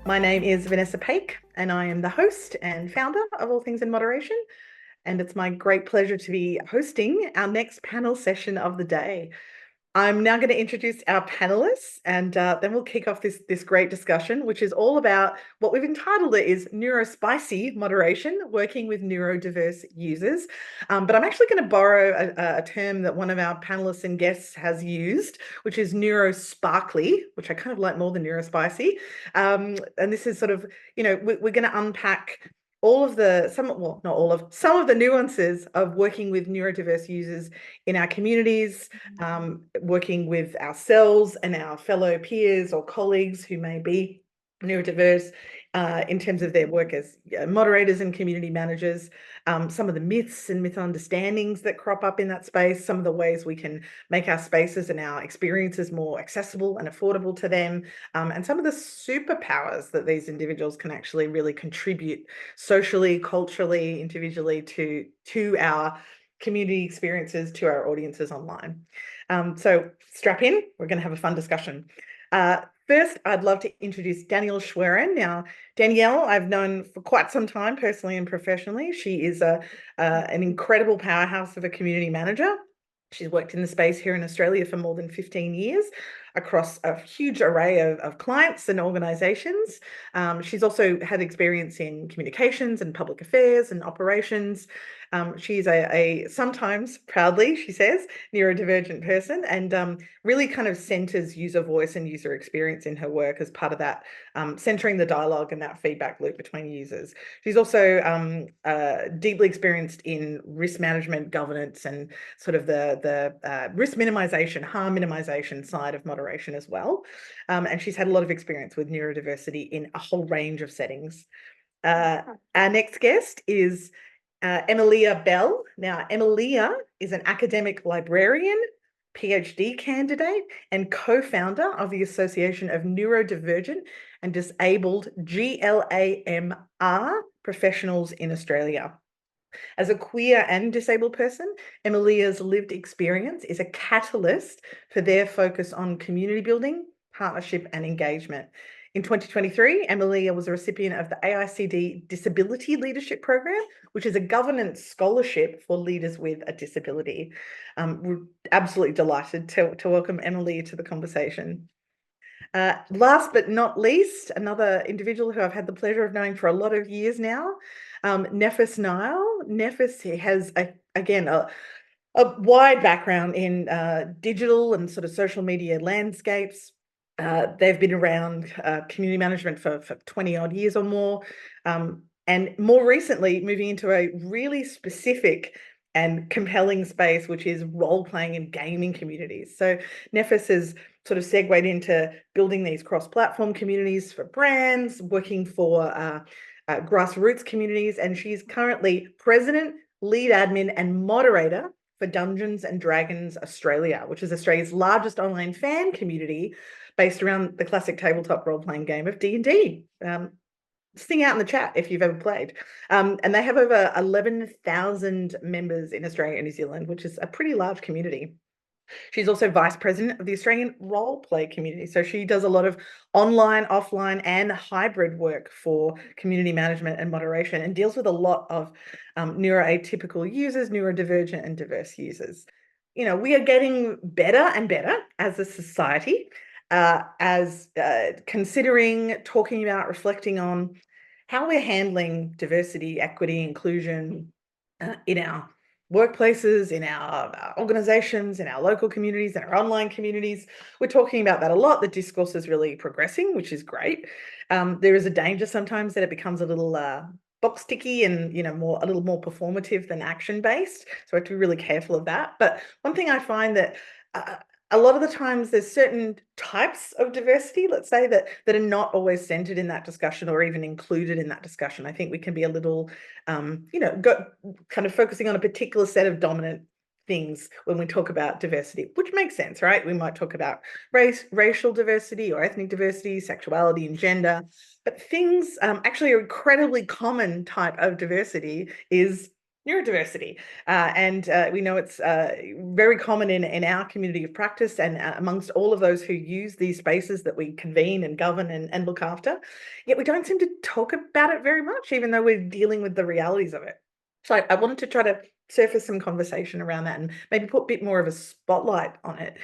My name is Venessa Paech, and I am the host and founder of All Things in Moderation. And it's my great pleasure to be hosting our next panel session of the day. I'm now going to introduce our panelists, and then we'll kick off this great discussion, which is all about what we've entitled it is neurospicy moderation, working with neurodiverse users. But I'm actually going to borrow a term that one of our panelists and guests has used, which is neurosparkly, which I kind of like more than neurospicy. And this is sort of, we're going to unpack some of the nuances of working with neurodiverse users in our communities, working with ourselves and our fellow peers or colleagues who may be neurodiverse in terms of their work as moderators and community managers, some of the myths and misunderstandings that crop up in that space, some of the ways we can make our spaces and our experiences more accessible and affordable to them, and some of the superpowers that these individuals can actually really contribute socially, culturally, individually to our community experiences, to our audiences online. So strap in, we're going to have a fun discussion. First, I'd love to introduce Danielle Schwerin. Now, Danielle, I've known for quite some time, personally and professionally. She is an incredible powerhouse of a community manager. She's worked in the space here in Australia for more than 15 years across a huge array of clients and organisations. She's also had experience in communications and public affairs and operations. She's a sometimes proudly, she says, neurodivergent person, and really kind of centers user voice and user experience in her work as part of that, centering the dialogue and that feedback loop between users. She's also deeply experienced in risk management, governance, and sort of the risk minimization, harm minimization side of moderation as well. And she's had a lot of experience with neurodiversity in a whole range of settings. Our next guest is Emilia Bell. Now, Emilia is an academic librarian, PhD candidate, and co-founder of the Association of Neurodivergent and Disabled GLAMR professionals in Australia. As a queer and disabled person, Emilia's lived experience is a catalyst for their focus on community building, partnership, and engagement. In 2023, Emilia was a recipient of the AICD Disability Leadership Program, which is a governance scholarship for leaders with a disability. We're absolutely delighted to welcome Emilia to the conversation. Last but not least, another individual who I've had the pleasure of knowing for a lot of years now, Nephthys Nile. Nephthys has, again, a wide background in digital and sort of social media landscapes. They've been around community management for 20 odd years or more. And more recently, moving into a really specific and compelling space, which is role-playing and gaming communities. So Nephthys has sort of segued into building these cross-platform communities for brands, working for grassroots communities, and she's currently president, lead admin, and moderator for Dungeons and Dragons Australia, which is Australia's largest online fan community based around the classic tabletop role-playing game of D&D. Sing out in the chat if you've ever played. And they have over 11,000 members in Australia and New Zealand, which is a pretty large community. She's also vice president of the Australian role play community. So she does a lot of online, offline, and hybrid work for community management and moderation, and deals with a lot of neuroatypical users, neurodivergent and diverse users. We are getting better and better as a society, as considering, talking about, reflecting on how we're handling diversity, equity, inclusion in our workplaces, in our organizations, in our local communities, in our online communities. We're talking about that a lot. The discourse is really progressing, which is great. There is a danger sometimes that it becomes a little box ticky and a little more performative than action based. So I have to be really careful of that. But one thing I find that a lot of the times there's certain types of diversity, let's say, that are not always centered in that discussion or even included in that discussion. I think we can be a little, kind of focusing on a particular set of dominant things when we talk about diversity, which makes sense, right? We might talk about racial diversity or ethnic diversity, sexuality and gender, but things, actually an incredibly common type of diversity is neurodiversity. And we know it's very common in our community of practice and amongst all of those who use these spaces that we convene and govern and look after. Yet we don't seem to talk about it very much, even though we're dealing with the realities of it. So I wanted to try to surface some conversation around that and maybe put a bit more of a spotlight on it.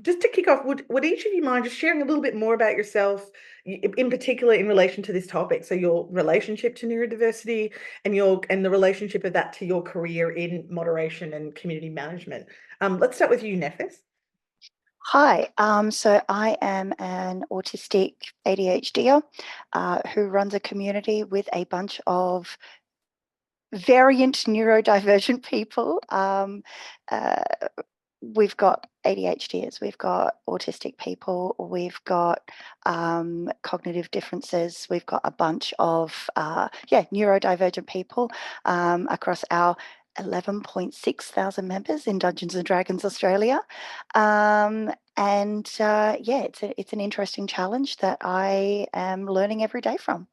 Just to kick off, would each of you mind just sharing a little bit more about yourself, in particular in relation to this topic? So your relationship to neurodiversity and the relationship of that to your career in moderation and community management. Let's start with you, Nephthys. Hi, so I am an autistic ADHDer who runs a community with a bunch of variant neurodivergent people. We've got ADHDers, we've got autistic people, we've got cognitive differences, we've got a bunch of neurodivergent people across our 11.6 thousand members in Dungeons and Dragons Australia. It's an interesting challenge that I am learning every day from.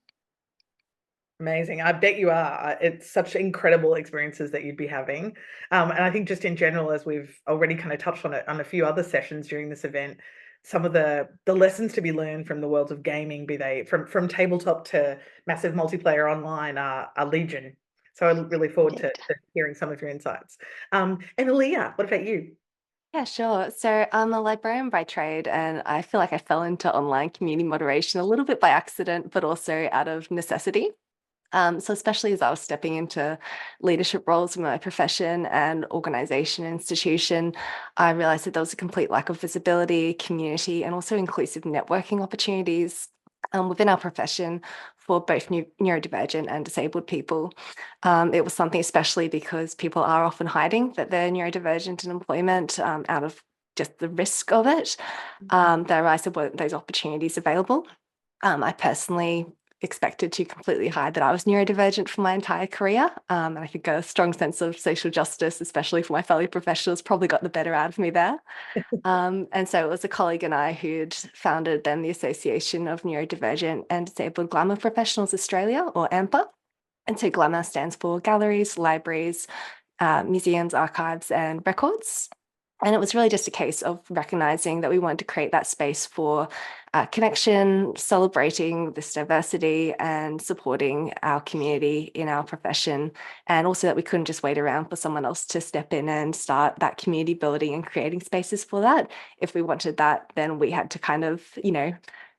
Amazing. I bet you are. It's such incredible experiences that you'd be having. And I think just in general, as we've already kind of touched on it on a few other sessions during this event, some of the lessons to be learned from the world of gaming, be they from tabletop to massive multiplayer online, are legion. So I look really forward to hearing some of your insights. Emilia, what about you? Yeah, sure. So I'm a librarian by trade, and I feel like I fell into online community moderation a little bit by accident, but also out of necessity. So especially as I was stepping into leadership roles in my profession and organization institution, I realized that there was a complete lack of visibility, community, and also inclusive networking opportunities within our profession for both neurodivergent and disabled people. It was something especially because people are often hiding that they're neurodivergent in employment out of just the risk of it. There weren't those opportunities available. I personally expected to completely hide that I was neurodivergent for my entire career. And I think a strong sense of social justice, especially for my fellow professionals, probably got the better out of me there. And so it was a colleague and I who'd founded then the Association of Neurodivergent and Disabled Glamour Professionals Australia, or AMPA. And so Glamour stands for galleries, libraries, museums, archives, and records. And it was really just a case of recognizing that we wanted to create that space for connection, celebrating this diversity and supporting our community in our profession. And also that we couldn't just wait around for someone else to step in and start that community building and creating spaces for that. If we wanted that, then we had to kind of,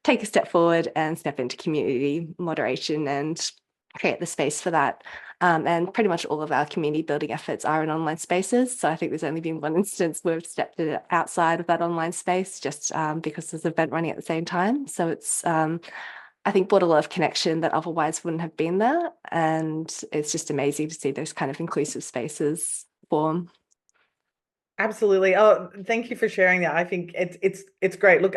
take a step forward and step into community moderation and create the space for that. And pretty much all of our community building efforts are in online spaces. So I think there's only been one instance where we've stepped outside of that online space just because there's an event running at the same time. So it's, I think, brought a lot of connection that otherwise wouldn't have been there. And it's just amazing to see those kind of inclusive spaces form. Absolutely. Oh, thank you for sharing that. I think it's great. Look,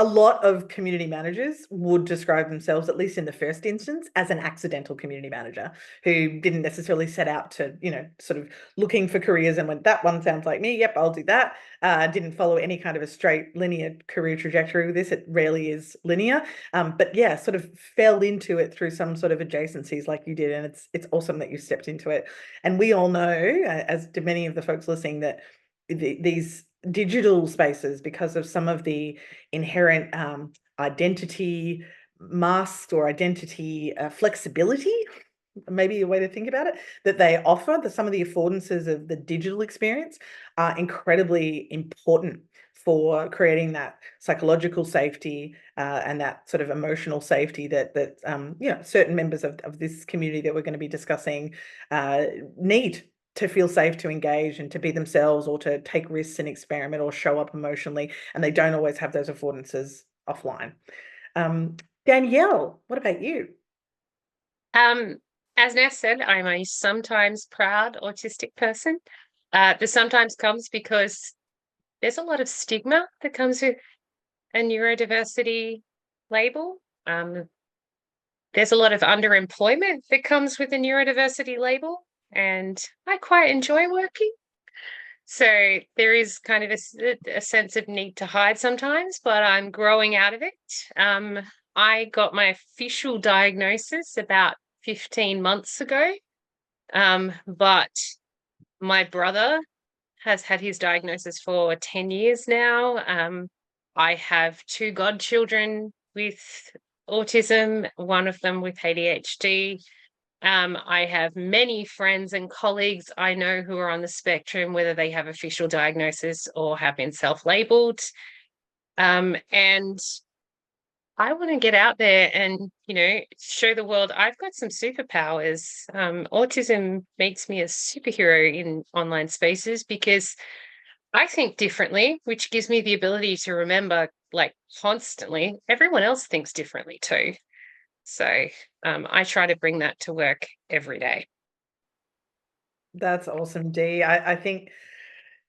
a lot of community managers would describe themselves, at least in the first instance, as an accidental community manager who didn't necessarily set out to, sort of looking for careers and went, that one sounds like me. Yep, I'll do that. Didn't follow any kind of a straight linear career trajectory with this. It rarely is linear. But yeah, sort of fell into it through some sort of adjacencies like you did. And it's awesome that you stepped into it. And we all know, as do many of the folks listening, that these digital spaces, because of some of the inherent identity masks or identity flexibility, maybe a way to think about it, that they offer, some of the affordances of the digital experience are incredibly important for creating that psychological safety and that sort of emotional safety that certain members of this community that we're going to be discussing need to feel safe to engage and to be themselves or to take risks and experiment or show up emotionally. And they don't always have those affordances offline. Danielle, what about you? As Ness said, I'm a sometimes proud autistic person. The sometimes comes because there's a lot of stigma that comes with a neurodiversity label. There's a lot of underemployment that comes with a neurodiversity label, and I quite enjoy working. So there is kind of a sense of need to hide sometimes, but I'm growing out of it. I got my official diagnosis about 15 months ago. But my brother has had his diagnosis for 10 years now. I have 2 godchildren with autism, one of them with ADHD. I have many friends and colleagues I know who are on the spectrum, whether they have official diagnosis or have been self-labeled. And I want to get out there and, show the world I've got some superpowers. Autism makes me a superhero in online spaces because I think differently, which gives me the ability to remember, like, constantly, everyone else thinks differently too. So I try to bring that to work every day. That's awesome, Dee. I think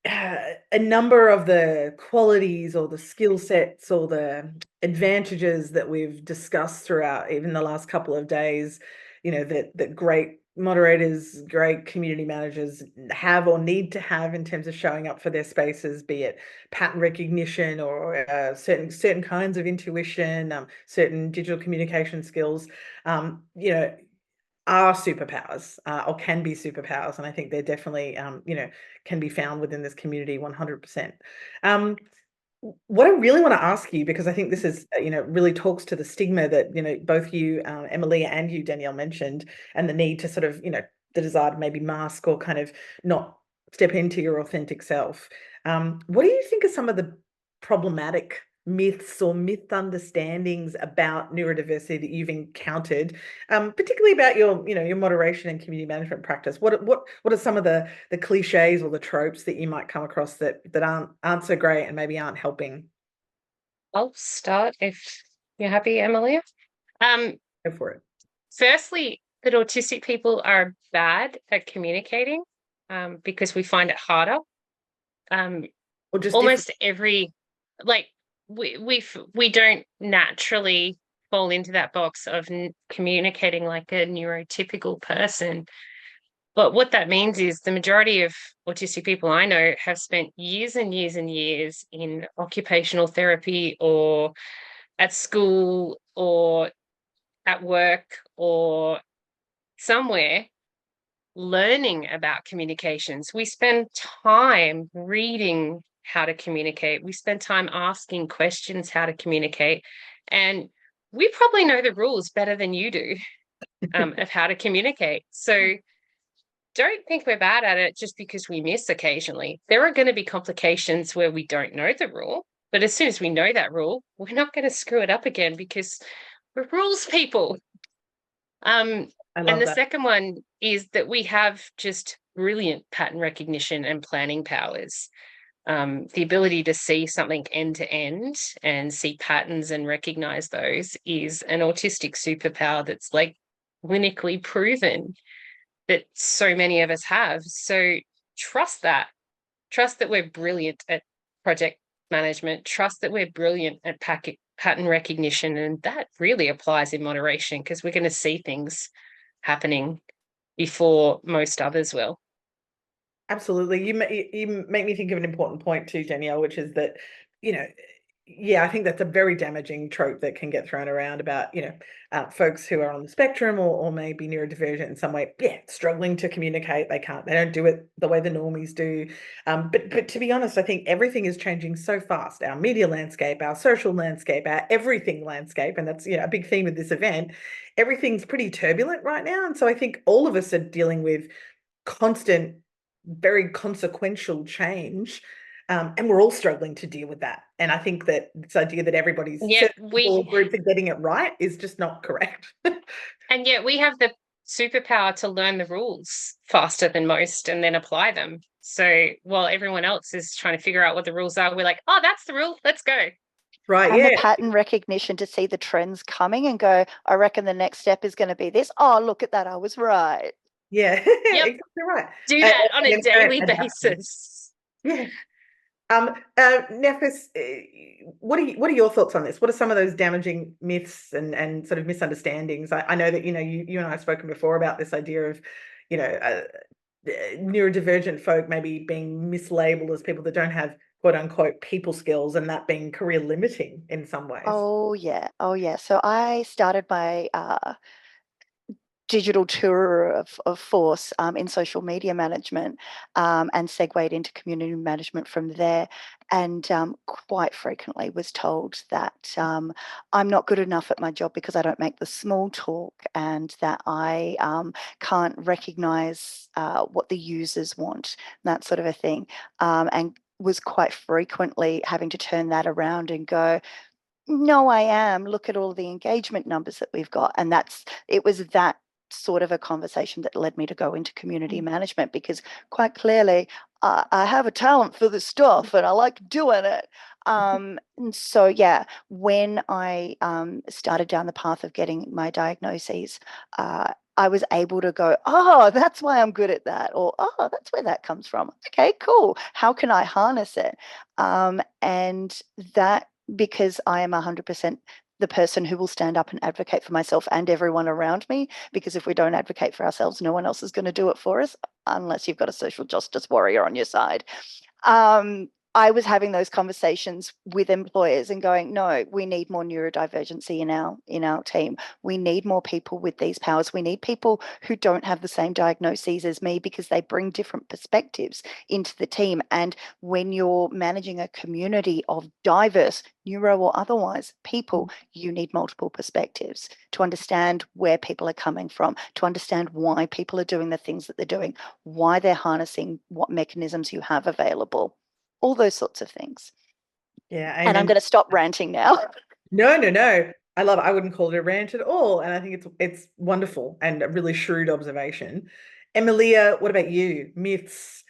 a number of the qualities or the skill sets or the advantages that we've discussed throughout even the last couple of days, that great moderators, great community managers have or need to have in terms of showing up for their spaces, be it pattern recognition or certain kinds of intuition, certain digital communication skills, are superpowers, or can be superpowers. And I think they're definitely, can be found within this community 100%. What I really want to ask you, because I think this is, really talks to the stigma that, both you, Emilia, and you, Danielle, mentioned, and the need to sort of, the desire to maybe mask or kind of not step into your authentic self. What do you think are some of the problematic myths or myth understandings about neurodiversity that you've encountered, particularly about your moderation and community management practice? What are some of the cliches or the tropes that you might come across that aren't so great and maybe aren't helping? I'll start if you're happy, Emilia. Go for it. Firstly, that autistic people are bad at communicating because we find it harder. Or just Almost every, like, we don't naturally fall into that box of communicating like a neurotypical person. But what that means is the majority of autistic people I know have spent years and years and years in occupational therapy or at school or at work or somewhere learning about communications. We spend time reading how to communicate. We spend time asking questions how to communicate. And we probably know the rules better than you do of how to communicate. So don't think we're bad at it just because we miss occasionally. There are going to be complications where we don't know the rule. But as soon as we know that rule, we're not going to screw it up again because we're rules people. And the second one is that we have just brilliant pattern recognition and planning powers. The ability to see something end to end and see patterns and recognize those is an autistic superpower that's like clinically proven that so many of us have. So trust that. Trust that we're brilliant at project management. Trust that we're brilliant at pattern recognition. And that really applies in moderation because we're going to see things happening before most others will. Absolutely. You make me think of an important point too, Danielle, which is that, I think that's a very damaging trope that can get thrown around about, folks who are on the spectrum or maybe neurodivergent in some way, struggling to communicate. They don't do it the way the normies do. But to be honest, I think everything is changing so fast. Our media landscape, our social landscape, our everything landscape, and that's, a big theme of this event. Everything's pretty turbulent right now. And so I think all of us are dealing with constant, very consequential change. And we're all struggling to deal with that. And I think that this idea that everybody's groups are getting it right is just not correct. And yet we have the superpower to learn the rules faster than most and then apply them. So while everyone else is trying to figure out what the rules are, we're like, oh, that's the rule. Let's go. Right. And the pattern recognition to see the trends coming and go, I reckon the next step is going to be this. Oh, look at that. I was right. Yeah, yep. Exactly right. Do that on a daily basis. Yeah. Nephthys, what are your thoughts on this? What are some of those damaging myths and sort of misunderstandings? I know that you and I have spoken before about this idea of neurodivergent folk maybe being mislabeled as people that don't have quote unquote people skills, and that being career limiting in some ways. Oh yeah. So I started my digital tour of force in social media management, and segued into community management from there. And quite frequently was told that I'm not good enough at my job because I don't make the small talk, and that I can't recognize what the users want, that sort of a thing. And was quite frequently having to turn that around and go, no, I am. Look at all the engagement numbers that we've got. And it was that sort of a conversation that led me to go into community management, because quite clearly I have a talent for this stuff and I like doing it. And so, yeah, when I started down the path of getting my diagnoses, I was able to go, oh, that's why I'm good at that. Or, oh, that's where that comes from. Okay, cool. How can I harness it? And that, because I am 100% the person who will stand up and advocate for myself and everyone around me, because if we don't advocate for ourselves, no one else is going to do it for us, unless you've got a social justice warrior on your side. I was having those conversations with employers and going, no, we need more neurodivergency in our team. We need more people with these powers. We need people who don't have the same diagnoses as me, because they bring different perspectives into the team. And when you're managing a community of diverse, neuro or otherwise, people, you need multiple perspectives to understand where people are coming from, to understand why people are doing the things that they're doing, why they're harnessing what mechanisms you have available. All those sorts of things. Yeah. And I'm going to stop ranting now. No. I love it. I wouldn't call it a rant at all. And I think it's wonderful and a really shrewd observation. Emilia, what about you? Myths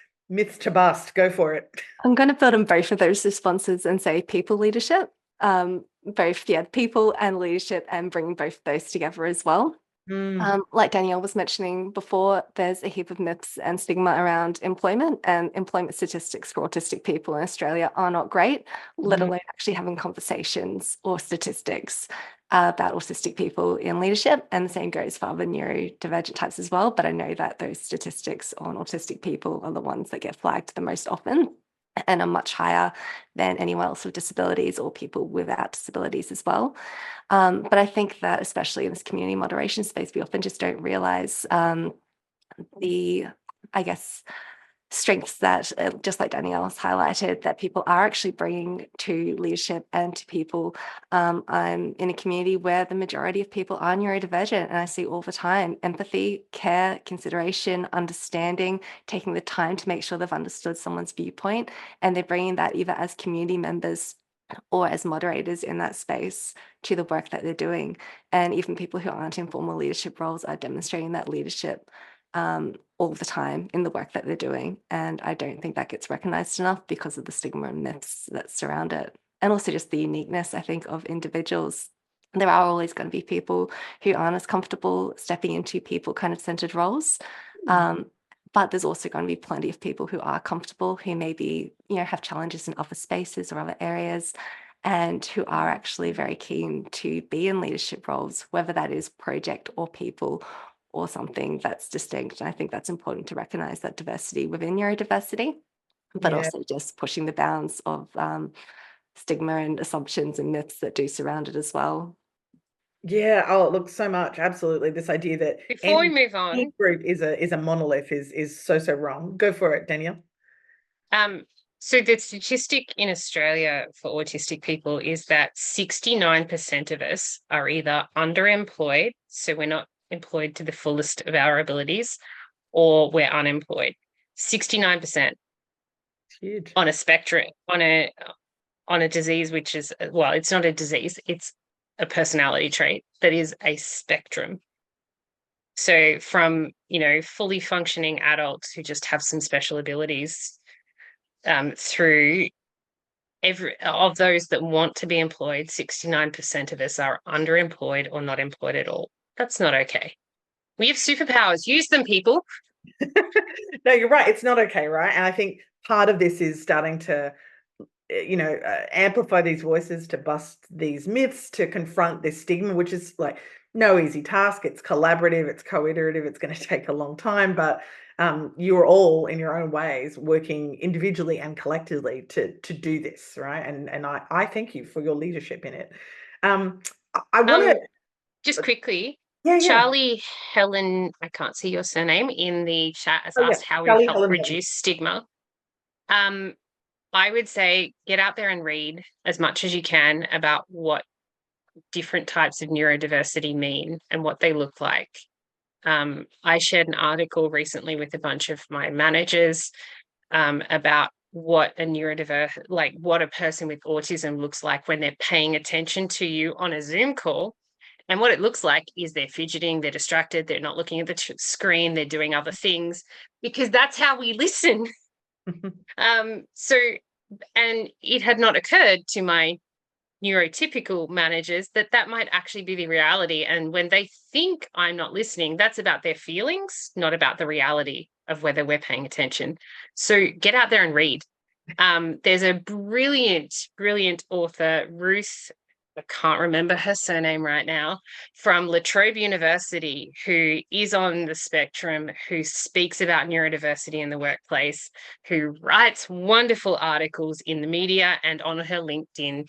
to bust. Go for it. I'm going to build on both of those responses and say people leadership, both, people and leadership, and bringing both of those together as well. Like Danielle was mentioning before, there's a heap of myths and stigma around employment, and employment statistics for autistic people in Australia are not great, let alone actually having conversations or statistics about autistic people in leadership. And the same goes for other neurodivergent types as well. But I know that those statistics on autistic people are the ones that get flagged the most often and are much higher than anyone else with disabilities or people without disabilities as well. But I think that especially in this community moderation space, we often just don't realize the, I guess, strengths that, just like Danielle has highlighted, that people are actually bringing to leadership and to people. I'm in a community where the majority of people are neurodivergent, and I see all the time empathy, care, consideration, understanding, taking the time to make sure they've understood someone's viewpoint, and they're bringing that either as community members or as moderators in that space to the work that they're doing. And even people who aren't in formal leadership roles are demonstrating that leadership all the time in the work that they're doing. And I don't think that gets recognized enough because of the stigma and myths that surround it. And also just the uniqueness, I think, of individuals. There are always going to be people who aren't as comfortable stepping into people kind of centered roles. But there's also going to be plenty of people who are comfortable, who maybe, have challenges in other spaces or other areas, and who are actually very keen to be in leadership roles, whether that is project or people or something that's distinct. And I think that's important to recognize that diversity within neurodiversity, but also just pushing the bounds of stigma and assumptions and myths that do surround it as well. Yeah. Oh, look, so much. Absolutely. This idea that Before we move on, group is a monolith is so wrong. Go for it, Danielle. So the statistic in Australia for autistic people is that 69% of us are either underemployed, so we're not employed to the fullest of our abilities, or we're unemployed. 69%. It's huge. On a spectrum, on a disease, which is, well, it's not a disease, it's a personality trait that is a spectrum. So from, fully functioning adults who just have some special abilities, through every of those that want to be employed, 69% of us are underemployed or not employed at all. That's not okay. We have superpowers. Use them, people. No, you're right. It's not okay, right? And I think part of this is starting to amplify these voices, to bust these myths, to confront this stigma, which is like no easy task. It's collaborative, it's co-iterative, it's going to take a long time, but you're all in your own ways working individually and collectively to do this, right? And I thank you for your leadership in it. I want to just quickly, Yeah, yeah. Charlie Helen, I can't see your surname in the chat, has Oh, yeah. asked how we Charlie help Helen. reduce stigma. I would say get out there and read as much as you can about what different types of neurodiversity mean and what they look like. I shared an article recently with a bunch of my managers about what a neurodiverse, like what a person with autism looks like when they're paying attention to you on a Zoom call. And what it looks like is they're fidgeting, they're distracted, they're not looking at the screen, they're doing other things, because that's how we listen. And it had not occurred to my neurotypical managers that might actually be the reality. And when they think I'm not listening, that's about their feelings, not about the reality of whether we're paying attention. So get out there and read. There's a brilliant, brilliant author, Ruth, I can't remember her surname right now, from La Trobe University, who is on the spectrum, who speaks about neurodiversity in the workplace, who writes wonderful articles in the media and on her LinkedIn.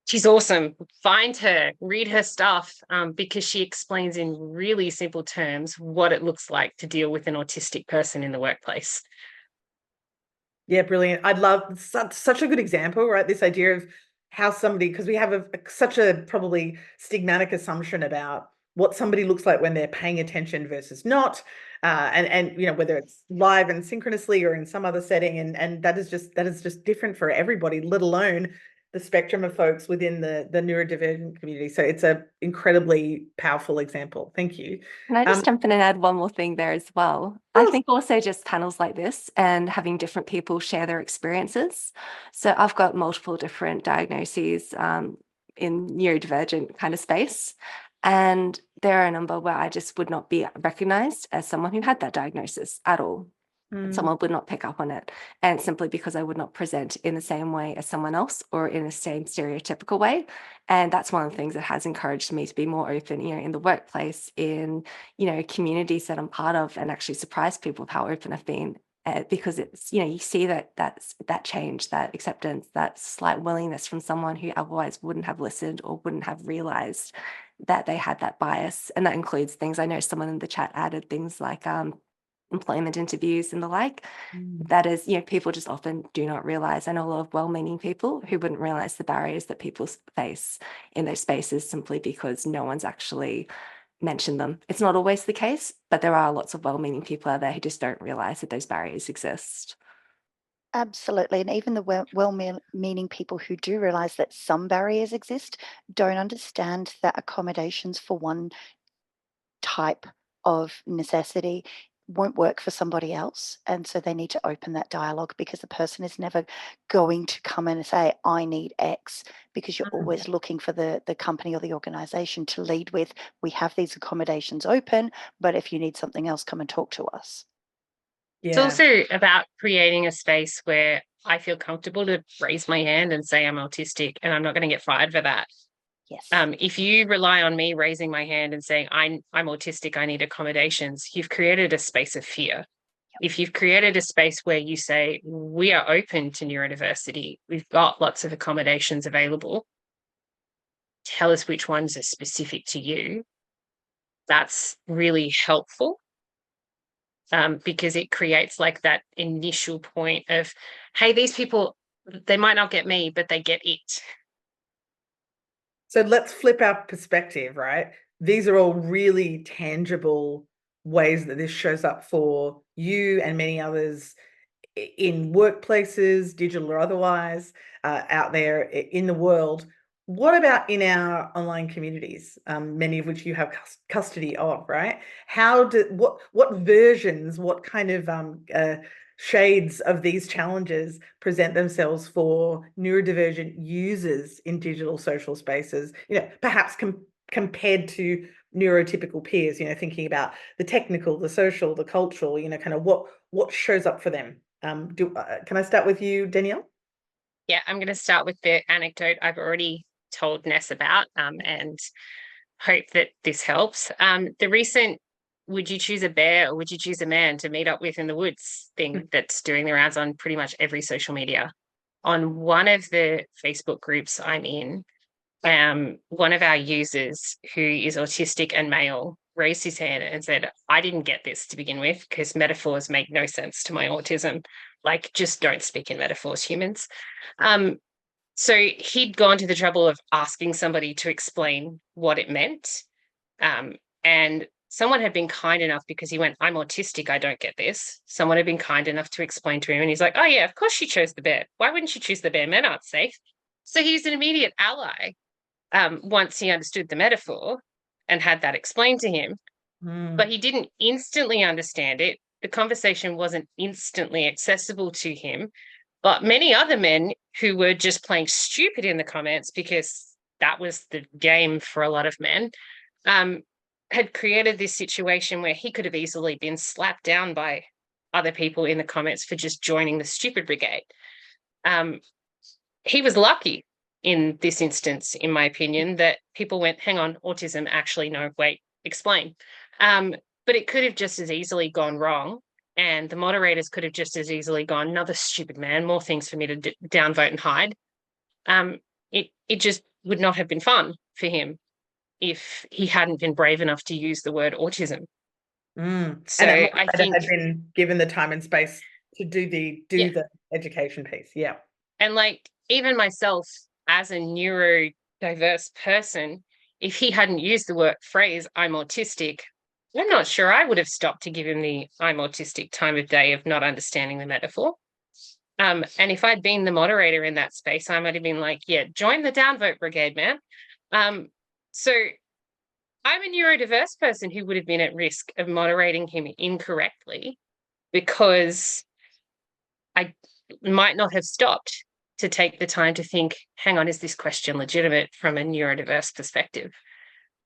She's awesome. Find her, read her stuff, because she explains in really simple terms what it looks like to deal with an autistic person in the workplace. Yeah, brilliant. I'd love such a good example, right? This idea of how somebody, because we have such a probably stigmatic assumption about what somebody looks like when they're paying attention versus not, and you know, whether it's live and synchronously or in some other setting, and that is just different for everybody, let alone the spectrum of folks within the neurodivergent community. So it's a incredibly powerful example. Thank you. Can I just jump in and add one more thing there as well? I think also just panels like this and having different people share their experiences. So I've got multiple different diagnoses in neurodivergent kind of space. And there are a number where I just would not be recognized as someone who had that diagnosis at all. Someone would not pick up on it, and simply because I would not present in the same way as someone else or in the same stereotypical way. And that's one of the things that has encouraged me to be more open, in the workplace, in, communities that I'm part of, and actually surprise people with how open I've been. Because it's, you see that change, that acceptance, that slight willingness from someone who otherwise wouldn't have listened or wouldn't have realized that they had that bias. And that includes things, I know someone in the chat added things like employment interviews and the like. That is, people just often do not realize. I know a lot of well-meaning people who wouldn't realize the barriers that people face in those spaces simply because no one's actually mentioned them. It's not always the case, but there are lots of well-meaning people out there who just don't realize that those barriers exist. Absolutely. And even the well-meaning people who do realize that some barriers exist don't understand that accommodations for one type of necessity won't work for somebody else. And so they need to open that dialogue, because the person is never going to come in and say, I need X, because you're always looking for the company or the organization to lead with, we have these accommodations open, but if you need something else, come and talk to us. Yeah. It's also about creating a space where I feel comfortable to raise my hand and say I'm autistic, and I'm not going to get fired for that. Yes. If you rely on me raising my hand and saying I'm autistic, I need accommodations, you've created a space of fear. Yep. If you've created a space where you say we are open to neurodiversity, we've got lots of accommodations available, tell us which ones are specific to you, that's really helpful. Because it creates like that initial point of, hey, these people, they might not get me, but they get it. So let's flip our perspective, right? These are all really tangible ways that this shows up for you and many others in workplaces, digital or otherwise, out there in the world. What about in our online communities, many of which you have custody of, right? What versions, what kind of shades of these challenges present themselves for neurodivergent users in digital social spaces, perhaps compared to neurotypical peers, thinking about the technical, the social, the cultural, kind of what shows up for them. Can I start with you, Danielle? Yeah, I'm going to start with the anecdote I've already told Ness about, and hope that this helps. The recent would you choose a bear or would you choose a man to meet up with in the woods thing that's doing the rounds on pretty much every social media. On one of the Facebook groups I'm in, one of our users who is autistic and male raised his hand and said, I didn't get this to begin with because metaphors make no sense to my autism. Like, just don't speak in metaphors, humans. So he'd gone to the trouble of asking somebody to explain what it meant. And someone had been kind enough, because he went, I'm autistic, I don't get this. Someone had been kind enough to explain to him, and he's like, oh yeah, of course she chose the bear. Why wouldn't she choose the bear? Men aren't safe. So he's an immediate ally once he understood the metaphor and had that explained to him. But he didn't instantly understand it. The conversation wasn't instantly accessible to him. But many other men who were just playing stupid in the comments, because that was the game for a lot of men, had created this situation where he could have easily been slapped down by other people in the comments for just joining the stupid brigade. He was lucky in this instance, in my opinion, that people went, hang on, autism, actually, no, wait, explain. But it could have just as easily gone wrong. And the moderators could have just as easily gone, another stupid man, more things for me to downvote and hide. It just would not have been fun for him if he hadn't been brave enough to use the word autism. So and that I think had been given the time and space to do the education piece. Yeah. And like, even myself as a neurodiverse person, if he hadn't used the word phrase, I'm autistic, I'm not sure I would have stopped to give him the I'm autistic time of day of not understanding the metaphor. And if I'd been the moderator in that space, I might have been like, yeah, join the downvote brigade, man. So I'm a neurodiverse person who would have been at risk of moderating him incorrectly, because I might not have stopped to take the time to think, hang on, is this question legitimate from a neurodiverse perspective?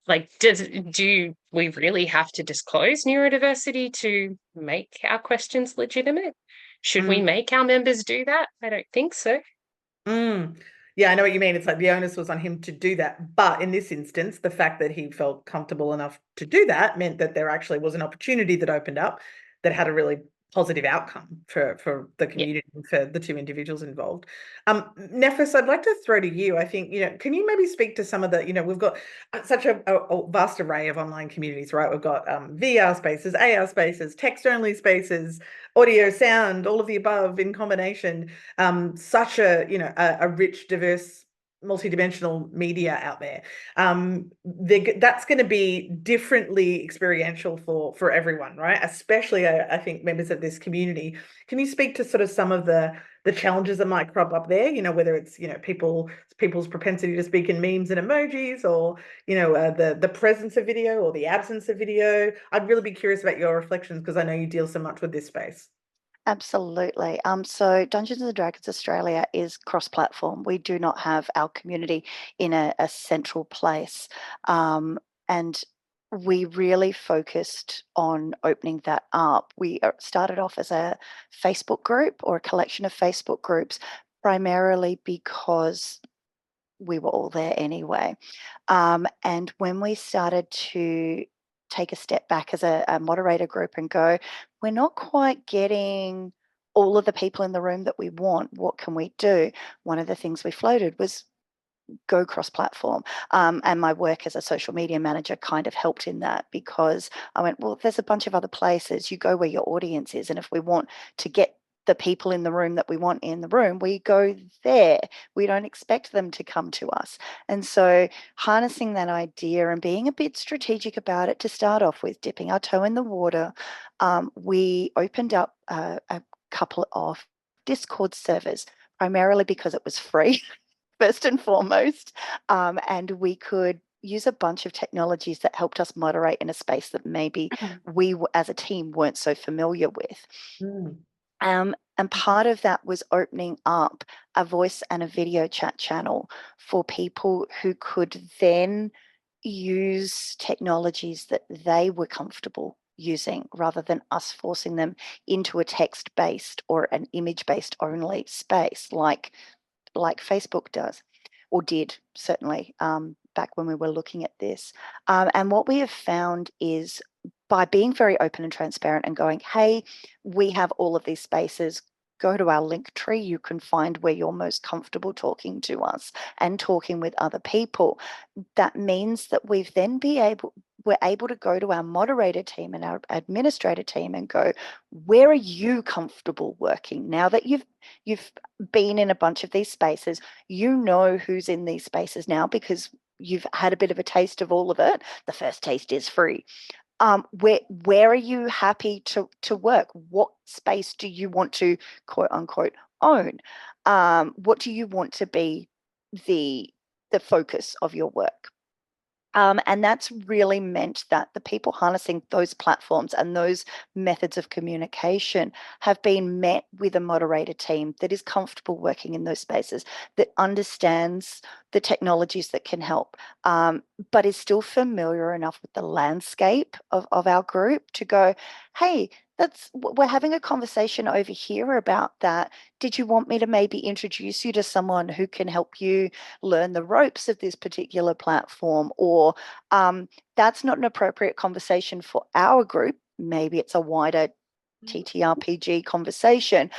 Like, do we really have to disclose neurodiversity to make our questions legitimate? Should we make our members do that? I don't think so. Yeah, I know what you mean. It's like the onus was on him to do that. But in this instance, the fact that he felt comfortable enough to do that meant that there actually was an opportunity that opened up that had a really positive outcome for the community and for the two individuals involved. Nephthys, I'd like to throw to you. I think, can you maybe speak to some of the, we've got such a vast array of online communities, right? We've got VR spaces, AR spaces, text-only spaces, audio, sound, all of the above in combination. Such a rich, diverse, multidimensional media out there. That's going to be differently experiential for everyone, right? Especially, I think, members of this community. Can you speak to sort of some of the challenges that might crop up there? Whether it's people's propensity to speak in memes and emojis, or the presence of video or the absence of video. I'd really be curious about your reflections, because I know you deal so much with this space. Absolutely. So Dungeons and Dragons Australia is cross-platform. We do not have our community in a central place. And we really focused on opening that up. We started off as a Facebook group, or a collection of Facebook groups, primarily because we were all there anyway. And when we started to take a step back as a moderator group and go, we're not quite getting all of the people in the room that we want, what can we do? One of the things we floated was go cross-platform. And my work as a social media manager kind of helped in that, because I went, well, there's a bunch of other places. You go where your audience is. And if we want to get the people in the room that we want in the room, we go there. We don't expect them to come to us. And so harnessing that idea and being a bit strategic about it to start off with, dipping our toe in the water, we opened up a couple of Discord servers, primarily because it was free, first and foremost, and we could use a bunch of technologies that helped us moderate in a space that maybe we as a team weren't so familiar with. And part of that was opening up a voice and a video chat channel for people who could then use technologies that they were comfortable using, rather than us forcing them into a text-based or an image-based only space like Facebook does, or did, certainly, back when we were looking at this. And what we have found is, by being very open and transparent and going, hey, we have all of these spaces, go to our link tree, you can find where you're most comfortable talking to us and talking with other people. That means that we've then we're able to go to our moderator team and our administrator team and go, where are you comfortable working? Now that you've been in a bunch of these spaces, you know who's in these spaces now because you've had a bit of a taste of all of it. The first taste is free. Where are you happy to work? What space do you want to quote unquote own? What do you want to be the focus of your work? And that's really meant that the people harnessing those platforms and those methods of communication have been met with a moderator team that is comfortable working in those spaces, that understands the technologies that can help, but is still familiar enough with the landscape of our group to go, hey, we're having a conversation over here about that. Did you want me to maybe introduce you to someone who can help you learn the ropes of this particular platform? Or that's not an appropriate conversation for our group. Maybe it's a wider TTRPG conversation.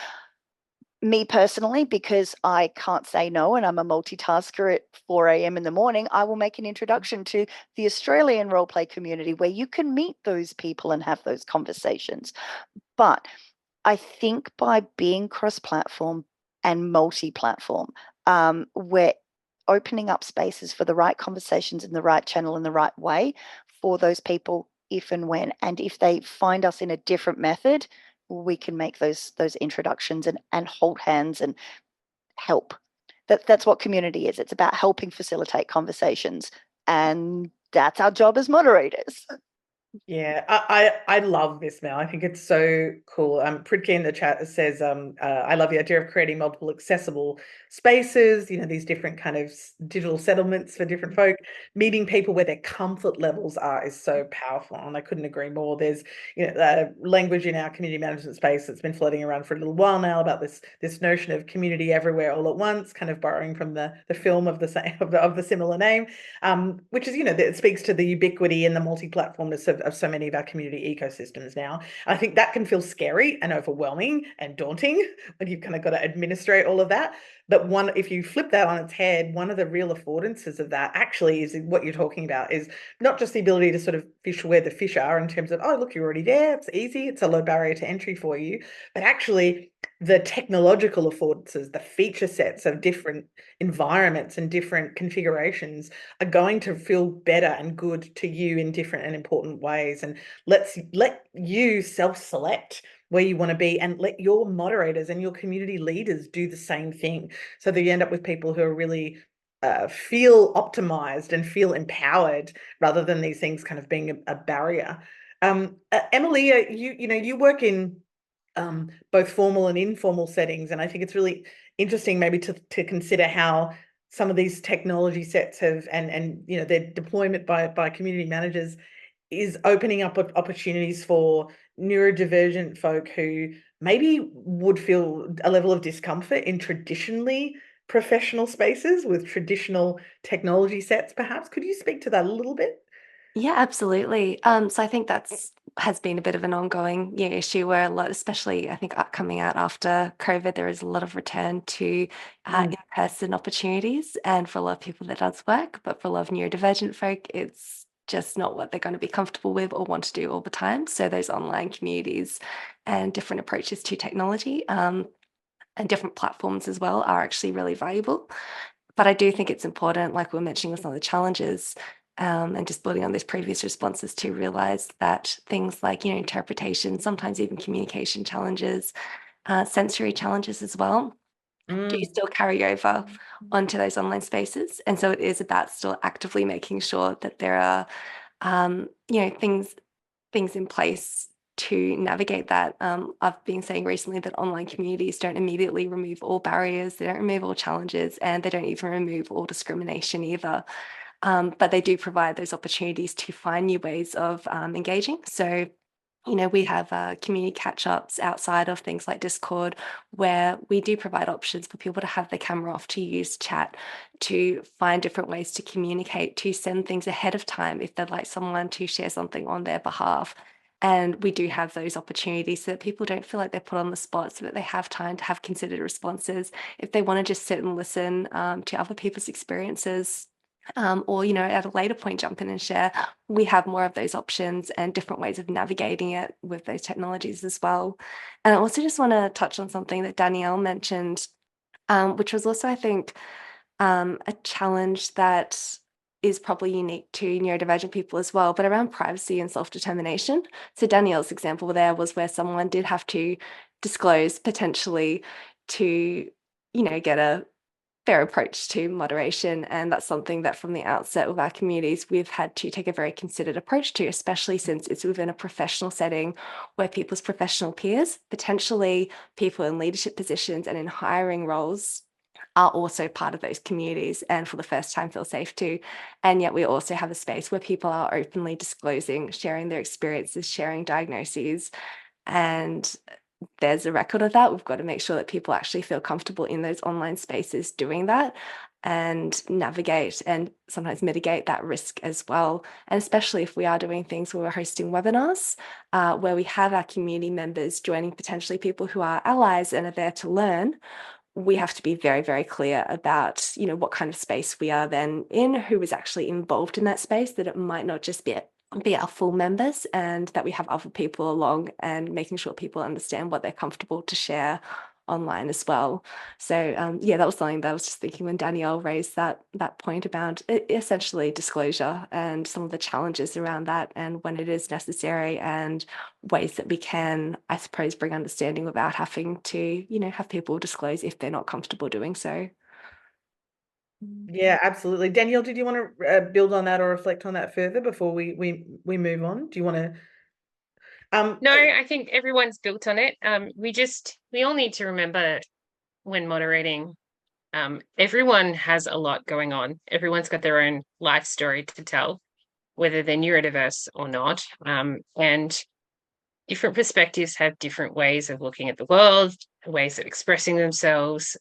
Me personally, because I can't say no and I'm a multitasker at 4 a.m. in the morning, I will make an introduction to the Australian roleplay community where you can meet those people and have those conversations. But I think by being cross-platform and multi-platform, we're opening up spaces for the right conversations in the right channel in the right way for those people if and when. And if they find us in a different method, we can make those introductions and hold hands and help. That's what community is. It's about helping facilitate conversations. And that's our job as moderators. Yeah, I love this, Mel. I think it's so cool. Pritke in the chat says, I love the idea of creating multiple accessible spaces, these different kind of digital settlements for different folk. Meeting people where their comfort levels are is so powerful, and I couldn't agree more. There's, language in our community management space that's been floating around for a little while now about this notion of community everywhere all at once, kind of borrowing from the film of the same of the similar name, which is, it speaks to the ubiquity and the multi-platformness of so many of our community ecosystems now. I think that can feel scary and overwhelming and daunting when you've kind of got to administrate all of that. But if you flip that on its head, one of the real affordances of that actually is what you're talking about, is not just the ability to sort of fish where the fish are in terms of, oh, look, you're already there, it's easy, it's a low barrier to entry for you, but actually the technological affordances, the feature sets of different environments and different configurations are going to feel better and good to you in different and important ways. And let you self-select where you want to be, and let your moderators and your community leaders do the same thing, so that you end up with people who are really feel optimized and feel empowered, rather than these things kind of being a barrier. Emilia, you work in both formal and informal settings, and I think it's really interesting maybe to consider how some of these technology sets have and their deployment by community managers is opening up opportunities for neurodivergent folk who maybe would feel a level of discomfort in traditionally professional spaces with traditional technology sets, perhaps. Could you speak to that a little bit? Yeah, absolutely. So I think has been a bit of an ongoing issue where a lot, especially I think coming out after COVID, there is a lot of return to in-person opportunities, and for a lot of people that does work, but for a lot of neurodivergent folk, it's just not what they're going to be comfortable with or want to do all the time. So those online communities and different approaches to technology and different platforms as well are actually really valuable. But I do think it's important, like we were mentioning with some of the challenges, and just building on those previous responses, to realize that things like, interpretation, sometimes even communication challenges, sensory challenges as well, do still carry over onto those online spaces. And so it is about still actively making sure that there are, things in place to navigate that. I've been saying recently that online communities don't immediately remove all barriers, they don't remove all challenges, and they don't even remove all discrimination either. But they do provide those opportunities to find new ways of engaging. So, we have community catch-ups outside of things like Discord, where we do provide options for people to have their camera off, to use chat, to find different ways to communicate, to send things ahead of time if they'd like someone to share something on their behalf. And we do have those opportunities so that people don't feel like they're put on the spot, so that they have time to have considered responses. If they want to just sit and listen to other people's experiences, or, at a later point, jump in and share, we have more of those options and different ways of navigating it with those technologies as well. And I also just want to touch on something that Danielle mentioned, which was also, I think, a challenge that is probably unique to neurodivergent people as well, but around privacy and self-determination. So Danielle's example there was where someone did have to disclose potentially to, get a fair approach to moderation. And that's something that from the outset of our communities, we've had to take a very considered approach to, especially since it's within a professional setting where people's professional peers, potentially people in leadership positions and in hiring roles, are also part of those communities and for the first time feel safe too. And yet we also have a space where people are openly disclosing, sharing their experiences, sharing diagnoses. And there's a record of that. We've got to make sure that people actually feel comfortable in those online spaces doing that and navigate and sometimes mitigate that risk as well. And especially if we are doing things where we're hosting webinars, where we have our community members joining potentially people who are allies and are there to learn, we have to be very, very clear about, what kind of space we are then in, who is actually involved in that space, that it might not just be our full members, and that we have other people along, and making sure people understand what they're comfortable to share online as well. So that was something that I was just thinking when Danielle raised that point about essentially disclosure and some of the challenges around that, and when it is necessary, and ways that we can, I suppose, bring understanding without having to, have people disclose if they're not comfortable doing so. Yeah, absolutely. Danielle, did you want to build on that or reflect on that further before we move on? Do you want to? No, I think everyone's built on it. We all need to remember when moderating, everyone has a lot going on. Everyone's got their own life story to tell, whether they're neurodiverse or not. And different perspectives have different ways of looking at the world, ways of expressing themselves.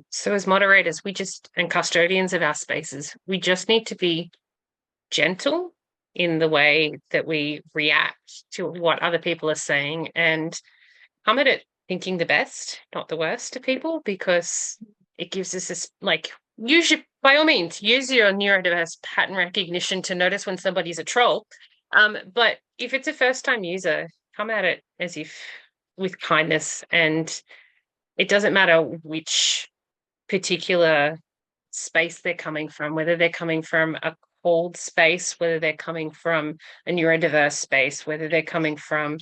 So as moderators, and custodians of our spaces, we just need to be gentle in the way that we react to what other people are saying, and come at it thinking the best, not the worst of people, because it gives us this, by all means, use your neurodiverse pattern recognition to notice when somebody's a troll. But if it's a first-time user, come at it as if with kindness, and it doesn't matter which particular space they're coming from, whether they're coming from a cold space, whether they're coming from a neurodiverse space, whether they're coming from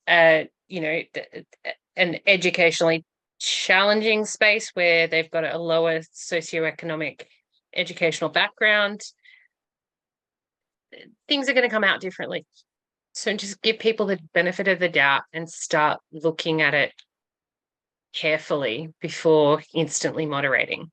an educationally challenging space where they've got a lower socioeconomic educational background. Things are going to come out differently. So just give people the benefit of the doubt and start looking at it carefully before instantly moderating.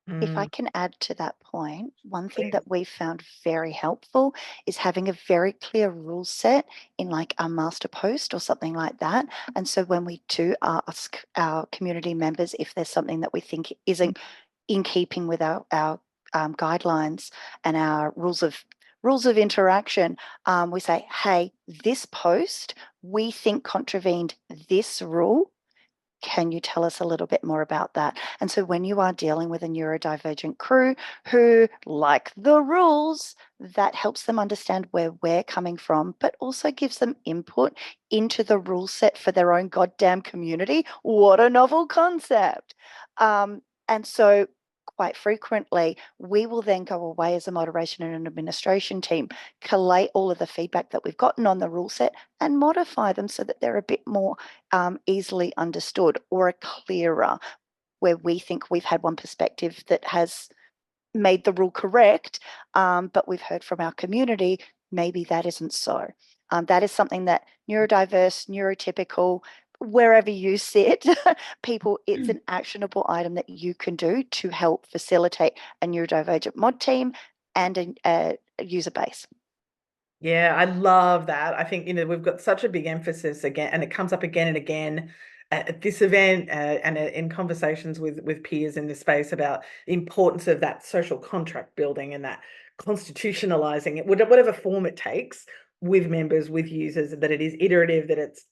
If I can add to that point, one thing that we found very helpful is having a very clear rule set in like a master post or something like that. And so when we do ask our community members if there's something that we think isn't in keeping with our guidelines and our rules of interaction, we say, hey, this post we think contravened this rule. Can you tell us a little bit more about that? And so when you are dealing with a neurodivergent crew who like the rules, that helps them understand where we're coming from, but also gives them input into the rule set for their own goddamn community. What a novel concept. And so quite frequently, we will then go away as a moderation and an administration team, collate all of the feedback that we've gotten on the rule set and modify them so that they're a bit more easily understood or clearer, where we think we've had one perspective that has made the rule correct, but we've heard from our community, maybe that isn't so. That is something that neurodiverse, neurotypical, wherever you sit, people, it's an actionable item that you can do to help facilitate a neurodivergent mod team and a user base. Yeah, I love that. I think, we've got such a big emphasis again, and it comes up again and again at this event and in conversations with peers in this space about the importance of that social contract building and that constitutionalizing it, whatever form it takes, with members, with users, that it is iterative, that it's,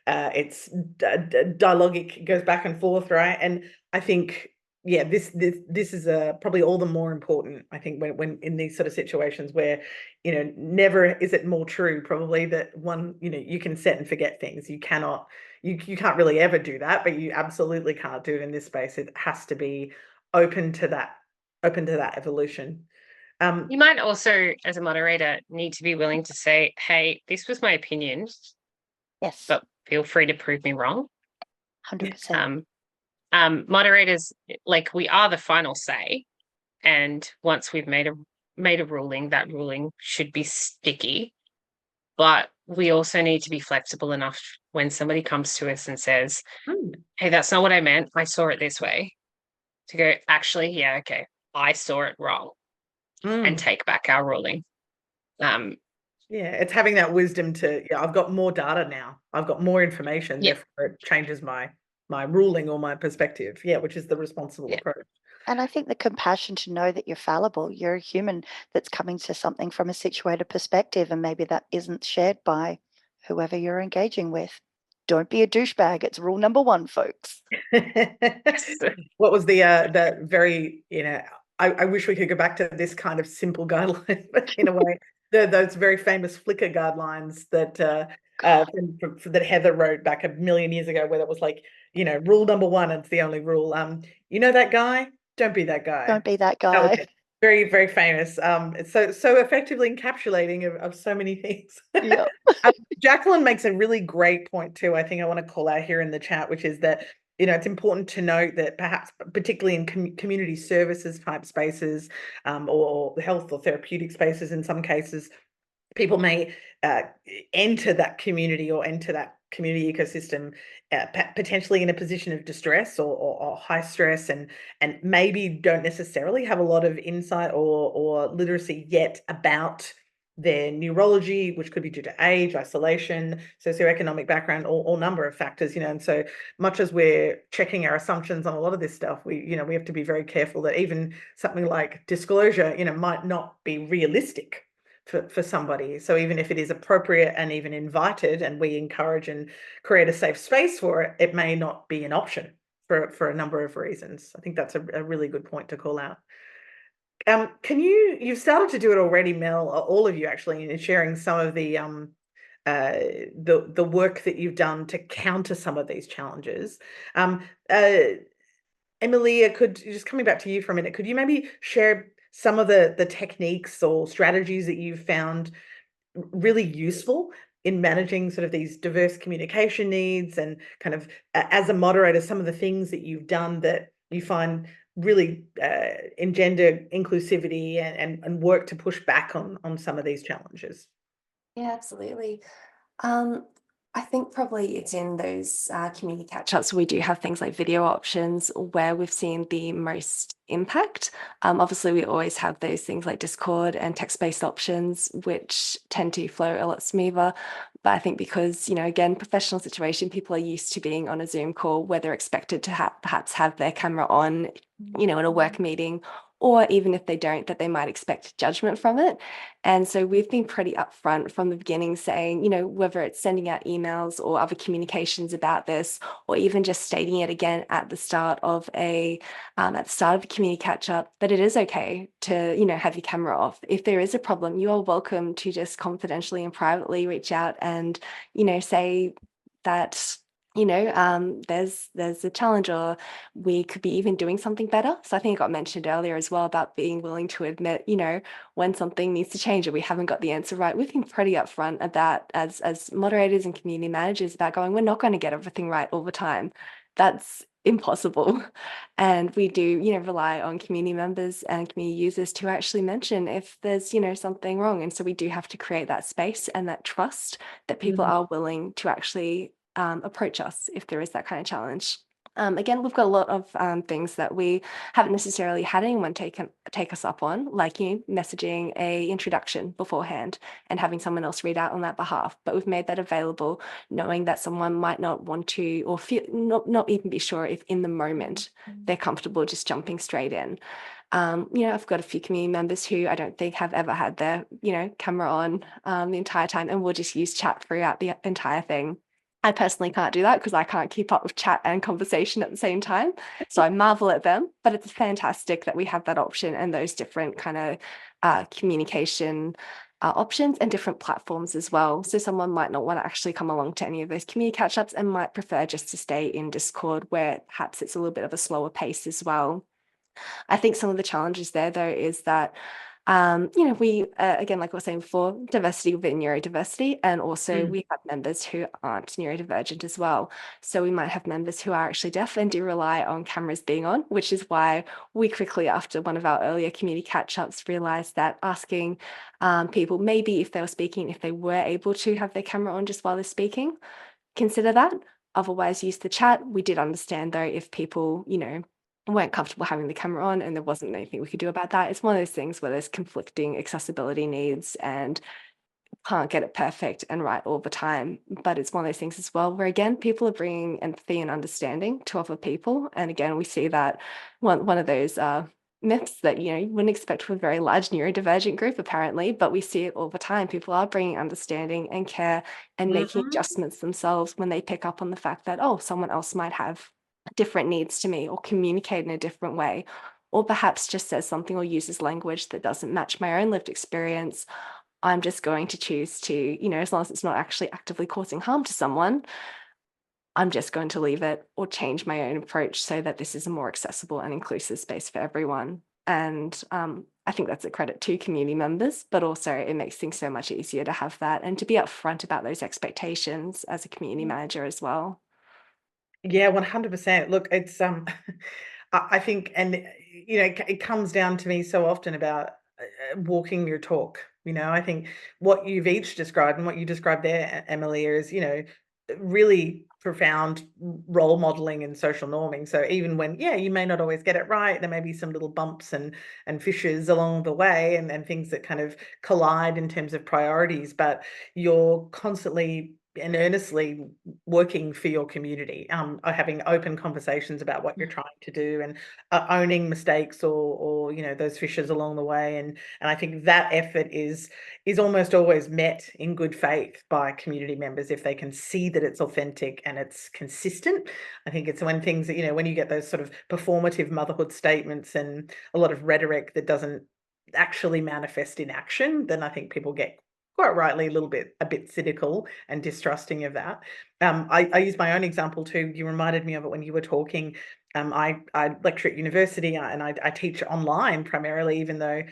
it's dialogic, goes back and forth, right? And I think yeah, this is probably all the more important, I think, when in these sort of situations where, never is it more true probably that one, you can set and forget things. You cannot, you can't really ever do that, but you absolutely can't do it in this space. It has to be open to that evolution. You might also, as a moderator, need to be willing to say, hey, this was my opinion, Yes, but feel free to prove me wrong. 100%. Moderators, like, we are the final say, and once we've made a ruling, that ruling should be sticky. But we also need to be flexible enough when somebody comes to us and says, hey, that's not what I meant, I saw it this way, to go, actually, yeah, okay, I saw it wrong, and take back our ruling. Yeah, it's having that wisdom to, I've got more data now, I've got more information, therefore it changes my ruling or my perspective, which is the responsible approach. And I think the compassion to know that you're fallible, you're a human that's coming to something from a situated perspective, and maybe that isn't shared by whoever you're engaging with. Don't be a douchebag. It's rule number 1, folks. What was the very, I wish we could go back to this kind of simple guideline, but in a way, those very famous Flickr guidelines that that Heather wrote back a million years ago, where that was like, rule number 1, it's the only rule. That guy, don't be that guy. Don't be that guy. That was very, very famous. It's so effectively encapsulating of so many things. Yeah. Jacqueline makes a really great point too, I think I want to call out here in the chat, which is that, it's important to note that perhaps, particularly in community services type spaces, or health or therapeutic spaces, in some cases, people may enter that community or enter that community ecosystem potentially in a position of distress or high stress, and maybe don't necessarily have a lot of insight or literacy yet about their neurology, which could be due to age, isolation, socioeconomic background, or number of factors, and so much as we're checking our assumptions on a lot of this stuff, we have to be very careful that even something like disclosure, might not be realistic for somebody. So even if it is appropriate and even invited, and we encourage and create a safe space for it, it may not be an option for a number of reasons. I think that's a really good point to call out. You've started to do it already, Mel, all of you actually, in sharing some of the work that you've done to counter some of these challenges. Emilia, just coming back to you for a minute, could you maybe share some of the techniques or strategies that you've found really useful in managing sort of these diverse communication needs, and kind of as a moderator, some of the things that you've done that you find really engender inclusivity and work to push back on some of these challenges? Yeah, absolutely. I think probably it's in those community catch-ups. We do have things like video options where we've seen the most impact. Obviously, we always have those things like Discord and text-based options, which tend to flow a lot smoother. But I think because, again, professional situation, people are used to being on a Zoom call where they're expected to perhaps have their camera on, in a work meeting, or even if they don't, that they might expect judgment from it. And so we've been pretty upfront from the beginning saying, whether it's sending out emails or other communications about this, or even just stating it again at the start of a community catch up, that it is okay to, have your camera off. If there is a problem, you are welcome to just confidentially and privately reach out and, say that, there's a challenge, or we could be even doing something better. So I think it got mentioned earlier as well about being willing to admit, when something needs to change or we haven't got the answer right. We've been pretty upfront about, as moderators and community managers, about going, we're not going to get everything right all the time. That's impossible. And we do, rely on community members and community users to actually mention if there's, something wrong. And so we do have to create that space and that trust that people are willing to actually approach us if there is that kind of challenge. Again, we've got a lot of things that we haven't necessarily had anyone take us up on, like messaging a introduction beforehand and having someone else read out on that behalf. But we've made that available, knowing that someone might not want to, or feel not even be sure if in the moment they're comfortable just jumping straight in. I've got a few community members who I don't think have ever had their camera on the entire time, and we'll just use chat throughout the entire thing. I personally can't do that because I can't keep up with chat and conversation at the same time. So I marvel at them, but it's fantastic that we have that option and those different kind of communication options and different platforms as well. So someone might not want to actually come along to any of those community catch-ups and might prefer just to stay in Discord, where perhaps it's a little bit of a slower pace as well. I think some of the challenges there, though, is that we, again, like I was saying before, diversity within neurodiversity, and also we have members who aren't neurodivergent as well. So we might have members who are actually deaf and do rely on cameras being on, which is why we quickly, after one of our earlier community catch-ups, realized that asking people maybe if they were speaking, if they were able to have their camera on just while they're speaking, consider that. Otherwise, use the chat. We did understand, though, if people, weren't comfortable having the camera on and there wasn't anything we could do about that. It's one of those things where there's conflicting accessibility needs and can't get it perfect and right all the time. But it's one of those things as well where, again, people are bringing empathy and understanding to other people. And again, we see that one of those myths that, you wouldn't expect from a very large neurodivergent group, apparently, but we see it all the time. People are bringing understanding and care and making adjustments themselves when they pick up on the fact that, oh, someone else might have different needs to me or communicate in a different way, or perhaps just says something or uses language that doesn't match my own lived experience. I'm just going to choose to, as long as it's not actually actively causing harm to someone, I'm just going to leave it or change my own approach so that this is a more accessible and inclusive space for everyone. And I think that's a credit to community members, but also it makes things so much easier to have that and to be upfront about those expectations as a community manager as well. Yeah, 100%. Look, it's I think, and it comes down to me so often about walking your talk. I think what you've each described and what you described there, Emilia, is really profound role modeling and social norming. So even when, you may not always get it right, there may be some little bumps and fissures along the way, and things that kind of collide in terms of priorities, but you're constantly and earnestly working for your community, having open conversations about what you're trying to do, and owning mistakes or those fissures along the way, and I think that effort is almost always met in good faith by community members if they can see that it's authentic and it's consistent. I think it's when things that when you get those sort of performative motherhood statements and a lot of rhetoric that doesn't actually manifest in action, then I think people get quite rightly a bit cynical and distrusting of that. I use my own example too. You reminded me of it when you were talking. I lecture at university, and I teach online primarily, even though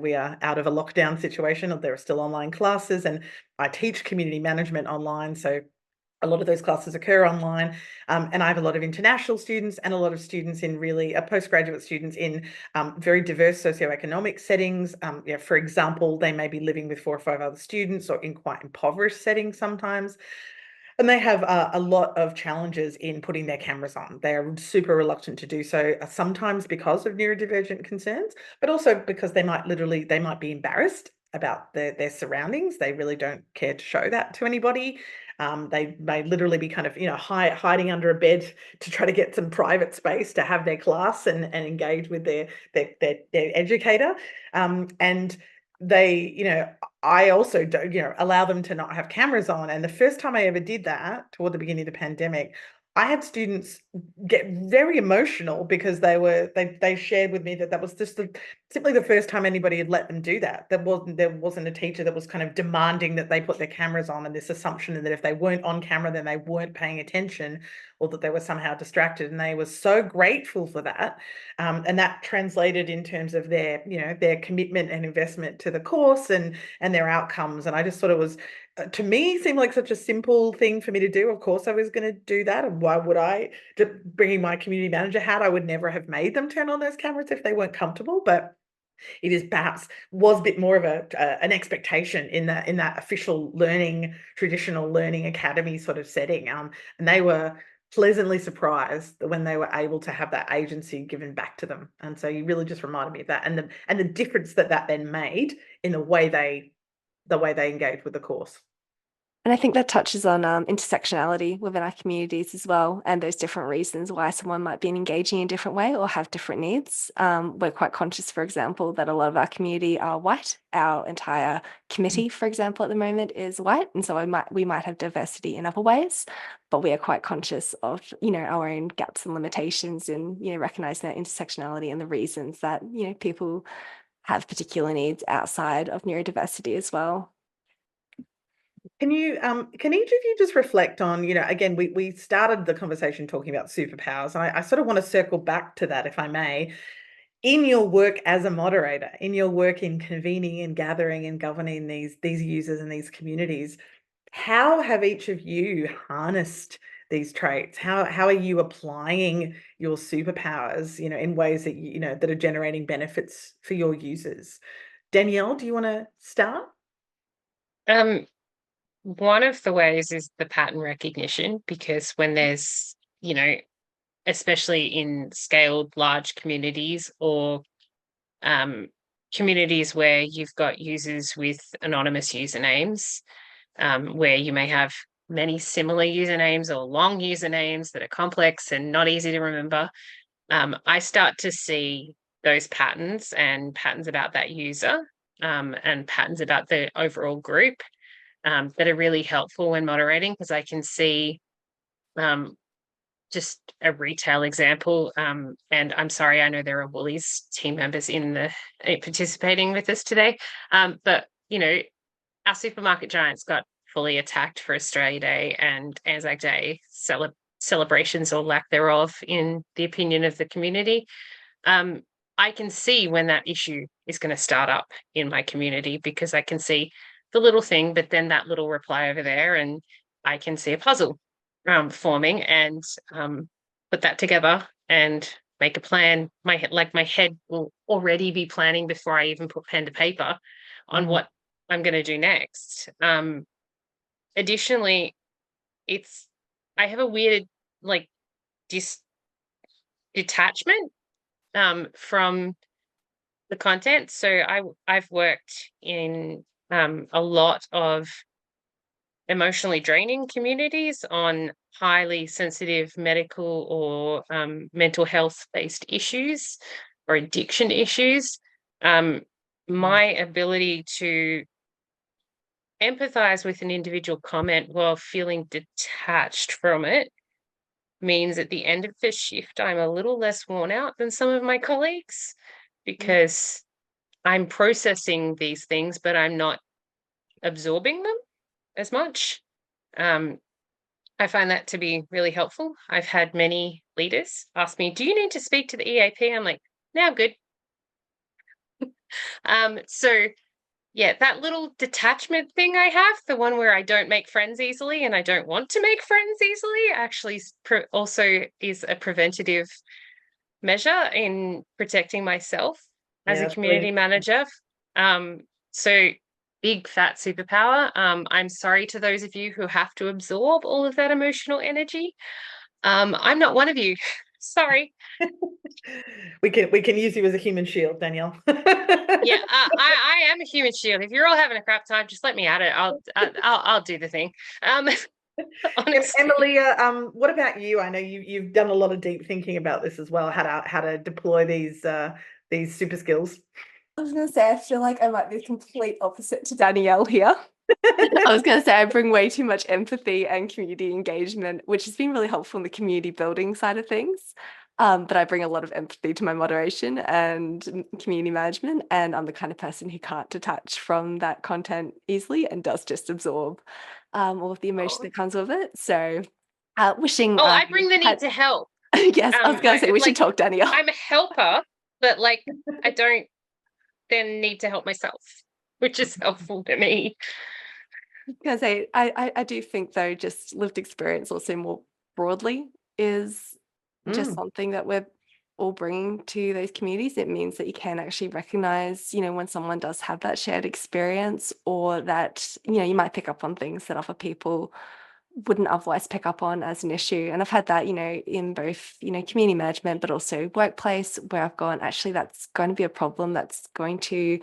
we are out of a lockdown situation, or there are still online classes, and I teach community management online. So a lot of those classes occur online, and I have a lot of international students and a lot of students in really postgraduate students in very diverse socioeconomic settings. For example, they may be living with 4 or 5 other students, or in quite impoverished settings sometimes. And they have a lot of challenges in putting their cameras on. They are super reluctant to do so, sometimes because of neurodivergent concerns, but also because they might be embarrassed about their surroundings. They really don't care to show that to anybody. They may literally be kind of hiding under a bed to try to get some private space to have their class and engage with their educator. And they, I also don't, allow them to not have cameras on. And the first time I ever did that, toward the beginning of the pandemic, I had students get very emotional because they shared with me that was just simply the first time anybody had let them do that. There wasn't a teacher that was kind of demanding that they put their cameras on, and this assumption that if they weren't on camera, then they weren't paying attention, or that they were somehow distracted. And they were so grateful for that. And that translated in terms of their commitment and investment to the course and their outcomes. And I just thought it was, to me, seemed like such a simple thing for me to do. Of course I was going to do that. And why would I? Bringing my community manager hat, I would never have made them turn on those cameras if they weren't comfortable. But it is perhaps was a bit more of an expectation in that official learning, traditional learning academy sort of setting. And they were pleasantly surprised when they were able to have that agency given back to them. And so you really just reminded me of that, and the difference that then made in the way they engage with the course. And I think that touches on intersectionality within our communities as well, and those different reasons why someone might be engaging in a different way or have different needs. We're quite conscious, for example, that a lot of our community are white. Our entire committee, for example, at the moment is white, and so we might have diversity in other ways, but we are quite conscious of our own gaps and limitations in recognizing that intersectionality and the reasons that people have particular needs outside of neurodiversity as well. Can each of you just reflect on, again, we started the conversation talking about superpowers, and I sort of want to circle back to that, if I may. In your work as a moderator, in your work in convening and gathering and governing these users and these communities, how have each of you harnessed these traits? How are you applying your superpowers, in ways that that are generating benefits for your users? Danielle, do you want to start? One of the ways is the pattern recognition, because when there's, especially in scaled large communities or communities where you've got users with anonymous usernames, where you may have many similar usernames or long usernames that are complex and not easy to remember, I start to see those patterns and patterns about that user, and patterns about the overall group, that are really helpful when moderating, because I can see just a retail example. And I'm sorry, I know there are Woolies team members participating with us today. But, our supermarket giants got fully attacked for Australia Day and Anzac Day celebrations, or lack thereof, in the opinion of the community. I can see when that issue is going to start up in my community, because I can see the little thing, but then that little reply over there, and I can see a puzzle forming, and put that together and make a plan. My head will already be planning before I even put pen to paper on what I'm going to do next. Additionally, I have a weird detachment from the content. So I've worked in a lot of emotionally draining communities on highly sensitive medical or mental health based issues or addiction issues. My ability to empathize with an individual comment while feeling detached from it means at the end of the shift, I'm a little less worn out than some of my colleagues, because I'm processing these things, but I'm not absorbing them as much. I find that to be really helpful. I've had many leaders ask me, do you need to speak to the EAP? I'm like, no, I'm good. So yeah, that little detachment thing I have, the one where I don't make friends easily and I don't want to make friends easily, actually also is a preventative measure in protecting myself as a community manager. So big fat superpower. I'm sorry to those of you who have to absorb all of that emotional energy. I'm not one of you. Sorry. We can use you as a human shield, Danielle. Yeah, I am a human shield. If you're all having a crap time, just let me at it. I'll do the thing. Honestly. Emilia, what about you? I know you've done a lot of deep thinking about this as well. How to deploy these super skills. I was going to say, I feel like I might be the complete opposite to Danielle here. I was going to say I bring way too much empathy and community engagement, which has been really helpful in the community building side of things. But I bring a lot of empathy to my moderation and community management, and I'm the kind of person who can't detach from that content easily and does just absorb all of the emotion that comes with it. So wishing... I bring the need to help. Yes, I was going to say, we should talk, Danielle. I'm a helper, but I don't then need to help myself, which is helpful to me. Because I do think, though, just lived experience also more broadly is just something that we're all bringing to those communities. It means that you can actually recognize, when someone does have that shared experience, or that, you might pick up on things that other people wouldn't otherwise pick up on as an issue. And I've had that, in both, community management, but also workplace, where I've gone, actually, that's going to be a problem that's going to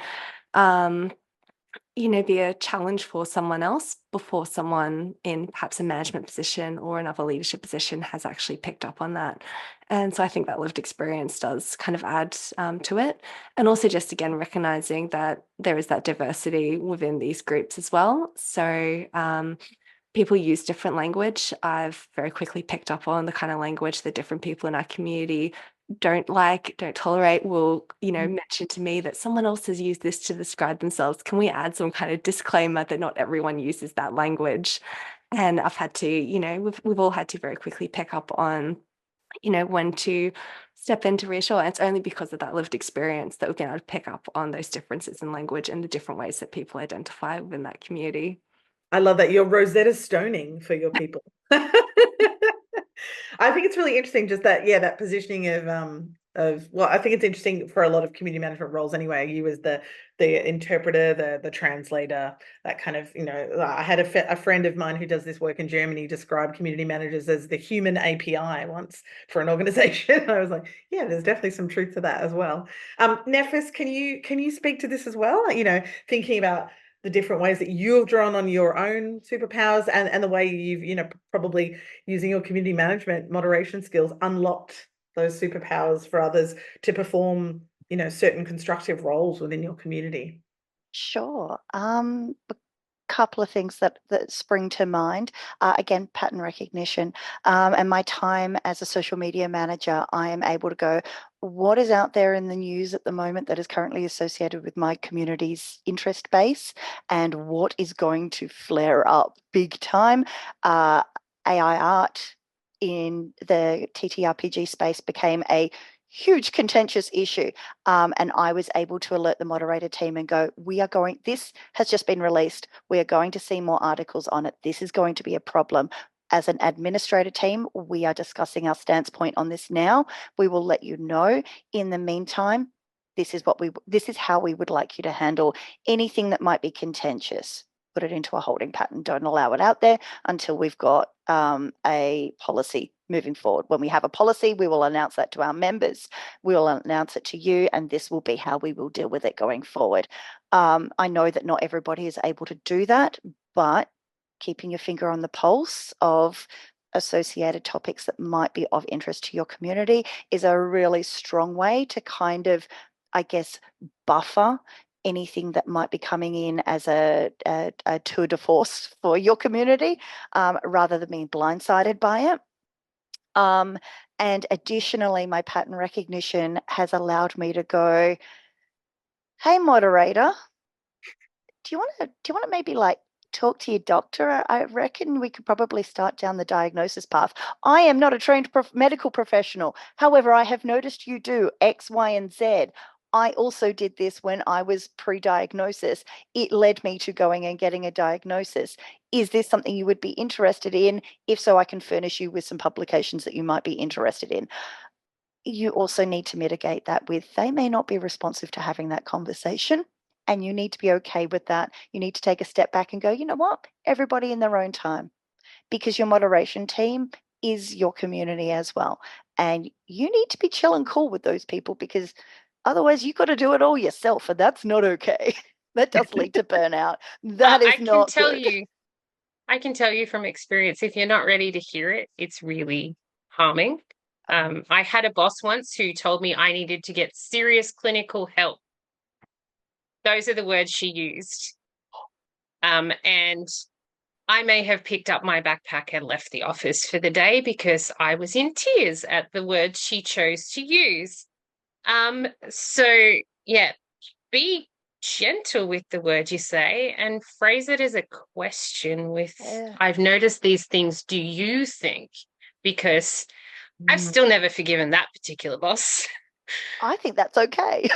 be a challenge for someone else before someone in perhaps a management position or another leadership position has actually picked up on that. And so I think that lived experience does kind of add to it. And also just, again, recognizing that there is that diversity within these groups as well. So people use different language. I've very quickly picked up on the kind of language that different people in our community don't tolerate, will, mention to me that someone else has used this to describe themselves. Can we add some kind of disclaimer that not everyone uses that language? And I've had to, we've all had to very quickly pick up on, when to step in to reassure. And it's only because of that lived experience that we've been able to pick up on those differences in language and the different ways that people identify within that community. I love that. You're Rosetta Stoning for your people. I think it's really interesting, just that, that positioning well, I think it's interesting for a lot of community management roles anyway. You as the interpreter, the translator, that kind of, I had a friend of mine who does this work in Germany described community managers as the human API once for an organization. I was like, yeah, there's definitely some truth to that as well. Nephthys, can you speak to this as well? Thinking about the different ways that you've drawn on your own superpowers and the way you've, probably using your community management moderation skills unlocked those superpowers for others to perform, certain constructive roles within your community. Sure. A couple of things that spring to mind. Again, pattern recognition. And my time as a social media manager, I am able to go, what is out there in the news at the moment that is currently associated with my community's interest base, and what is going to flare up big time? AI art in the TTRPG space became a huge contentious issue. And I was able to alert the moderator team and go, this has just been released. We are going to see more articles on it. This is going to be a problem. As an administrator team, we are discussing our stance point on this now. We will let you know. In the meantime, this is how we would like you to handle anything that might be contentious. Put it into a holding pattern. Don't allow it out there until we've got a policy moving forward. When we have a policy, we will announce that to our members. We will announce it to you, and this will be how we will deal with it going forward. I know that not everybody is able to do that, but keeping your finger on the pulse of associated topics that might be of interest to your community is a really strong way to kind of, I guess, buffer anything that might be coming in as a tour de force for your community, rather than being blindsided by it. And additionally, my pattern recognition has allowed me to go, hey, moderator, do you want to maybe talk to your doctor? I reckon we could probably start down the diagnosis path. I am not a trained medical professional. However, I have noticed you do X, Y, and Z. I also did this when I was pre-diagnosis. It led me to going and getting a diagnosis. Is this something you would be interested in? If so, I can furnish you with some publications that you might be interested in. You also need to mitigate that with, they may not be responsive to having that conversation, and you need to be okay with that. You need to take a step back and go, you know what? Everybody in their own time, because your moderation team is your community as well. And you need to be chill and cool with those people, because otherwise you've got to do it all yourself, and that's not okay. That does lead to burnout. That is not good. I can tell you from experience, if you're not ready to hear it, it's really harming. I had a boss once who told me I needed to get serious clinical help. Those are the words she used. And I may have picked up my backpack and left the office for the day because I was in tears at the words she chose to use. So yeah, be gentle with the word you say and phrase it as a question with, I've noticed these things. Do you think? Because I've still never forgiven that particular boss. I think that's okay.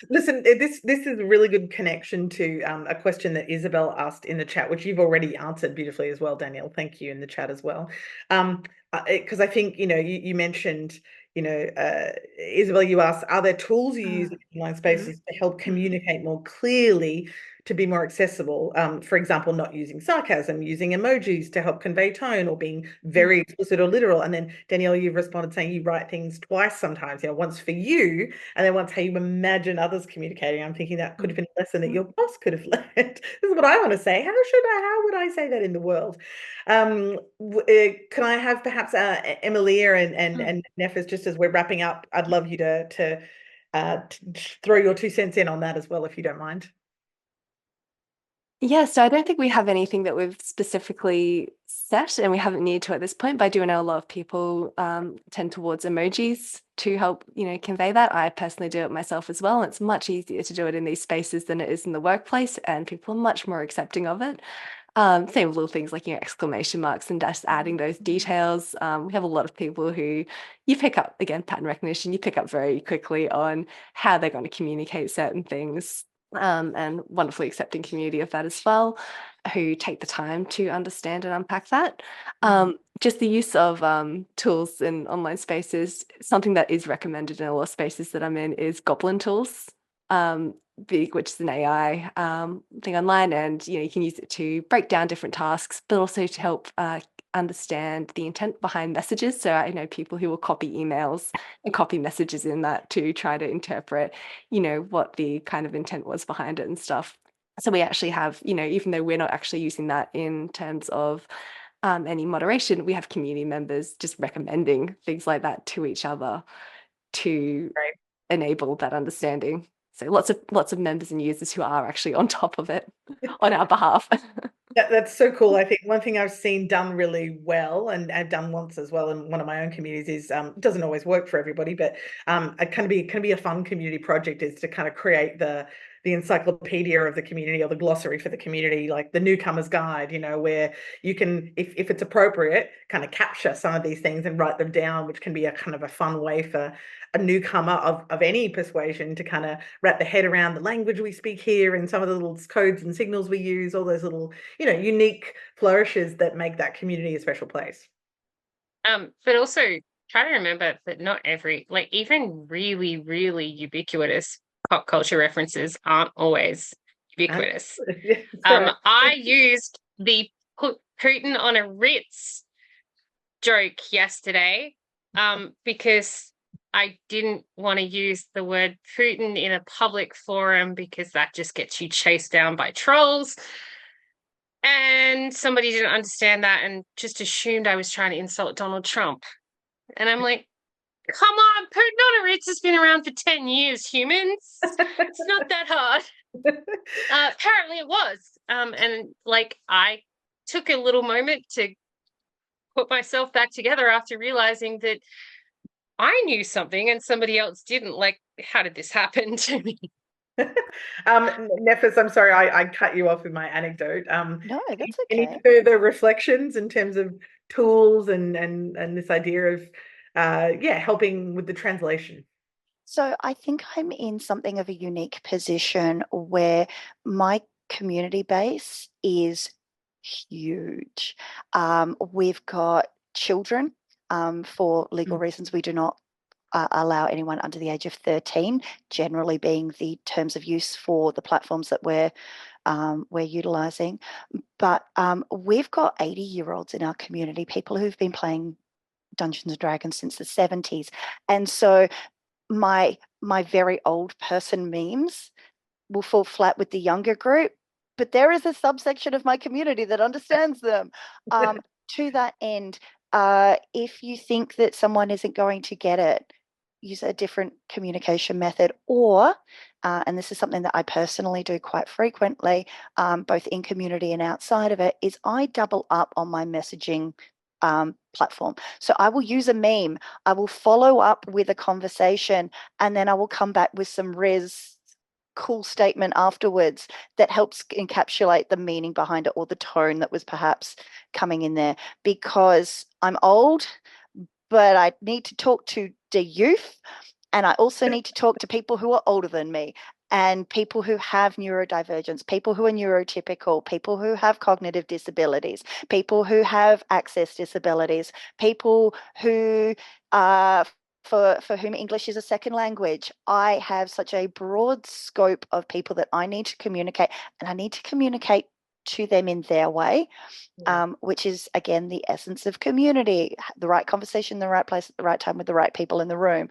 Listen, this is a really good connection to a question that Isabel asked in the chat, which you've already answered beautifully as well, Danielle. Thank you in the chat as well. Because I think, you mentioned, Isabel, you asked, are there tools you use in online spaces to help communicate more clearly, to be more accessible. For example, not using sarcasm, using emojis to help convey tone, or being very explicit or literal. And then Danielle, you've responded saying you write things twice sometimes, once for you and then once how you imagine others communicating. I'm thinking that could have been a lesson that your boss could have learned. This is what I want to say. How would I say that in the world? Can I have perhaps Emilia and Nephthys, just as we're wrapping up, I'd love you to throw your 2 cents in on that as well, if you don't mind. Yeah, so I don't think we have anything that we've specifically set, and we haven't needed to at this point, but I do know a lot of people tend towards emojis to help, convey that. I personally do it myself as well. It's much easier to do it in these spaces than it is in the workplace, and people are much more accepting of it. Same with little things like, exclamation marks and just adding those details. We have a lot of people who you pick up, again, pattern recognition, you pick up very quickly on how they're going to communicate certain things. And wonderfully accepting community of that as well, who take the time to understand and unpack that. Just the use of tools in online spaces, something that is recommended in a lot of spaces that I'm in is Goblin tools, which is an AI thing online, and you can use it to break down different tasks, but also to help understand the intent behind messages. So I know people who will copy emails and copy messages in that to try to interpret, what the kind of intent was behind it and stuff. So we actually have, even though we're not actually using that in terms of any moderation, we have community members just recommending things like that to each other to enable that understanding. So lots of members and users who are actually on top of it on our behalf. That's so cool. I think one thing I've seen done really well, and I've done once as well in one of my own communities, is it doesn't always work for everybody, but it can be a fun community project, is to kind of create the encyclopedia of the community, or the glossary for the community, like the newcomer's guide, where you can, if it's appropriate, kind of capture some of these things and write them down, which can be a kind of a fun way for a newcomer of any persuasion to kind of wrap their head around the language we speak here, and some of the little codes and signals we use, all those little, unique flourishes that make that community a special place. But also try to remember that not every, even really, really ubiquitous pop culture references aren't always ubiquitous. I used the put Putin on a Ritz joke yesterday because I didn't want to use the word Putin in a public forum, because that just gets you chased down by trolls. And somebody didn't understand that and just assumed I was trying to insult Donald Trump. And I'm like, come on, Putin on a Ritz has been around for 10 years, humans. It's not that hard. Apparently it was. And I took a little moment to put myself back together after realizing that I knew something and somebody else didn't. How did this happen to me? Nephthys, I'm sorry, I cut you off with my anecdote. No, that's okay. Any further reflections in terms of tools and this idea of helping with the translation? So I think I'm in something of a unique position where my community base is huge. We've got children. For legal reasons, we do not allow anyone under the age of 13, generally being the terms of use for the platforms that we're utilizing. But we've got 80-year-olds in our community, people who've been playing Dungeons and Dragons since the 70s. And so my very old person memes will fall flat with the younger group, but there is a subsection of my community that understands them. To that end, if you think that someone isn't going to get it, use a different communication method, or, and this is something that I personally do quite frequently, both in community and outside of it, is I double up on my messaging platform. So I will use a meme, I will follow up with a conversation, and then I will come back with some cool statement afterwards that helps encapsulate the meaning behind it, or the tone that was perhaps coming in there. Because I'm old, but I need to talk to the youth, and I also need to talk to people who are older than me, and people who have neurodivergence, people who are neurotypical, people who have cognitive disabilities, people who have access disabilities, people who for whom English is a second language. I have such a broad scope of people that I need to communicate, and I need to communicate to them in their way, which is, again, the essence of community, the right conversation, the right place at the right time with the right people in the room.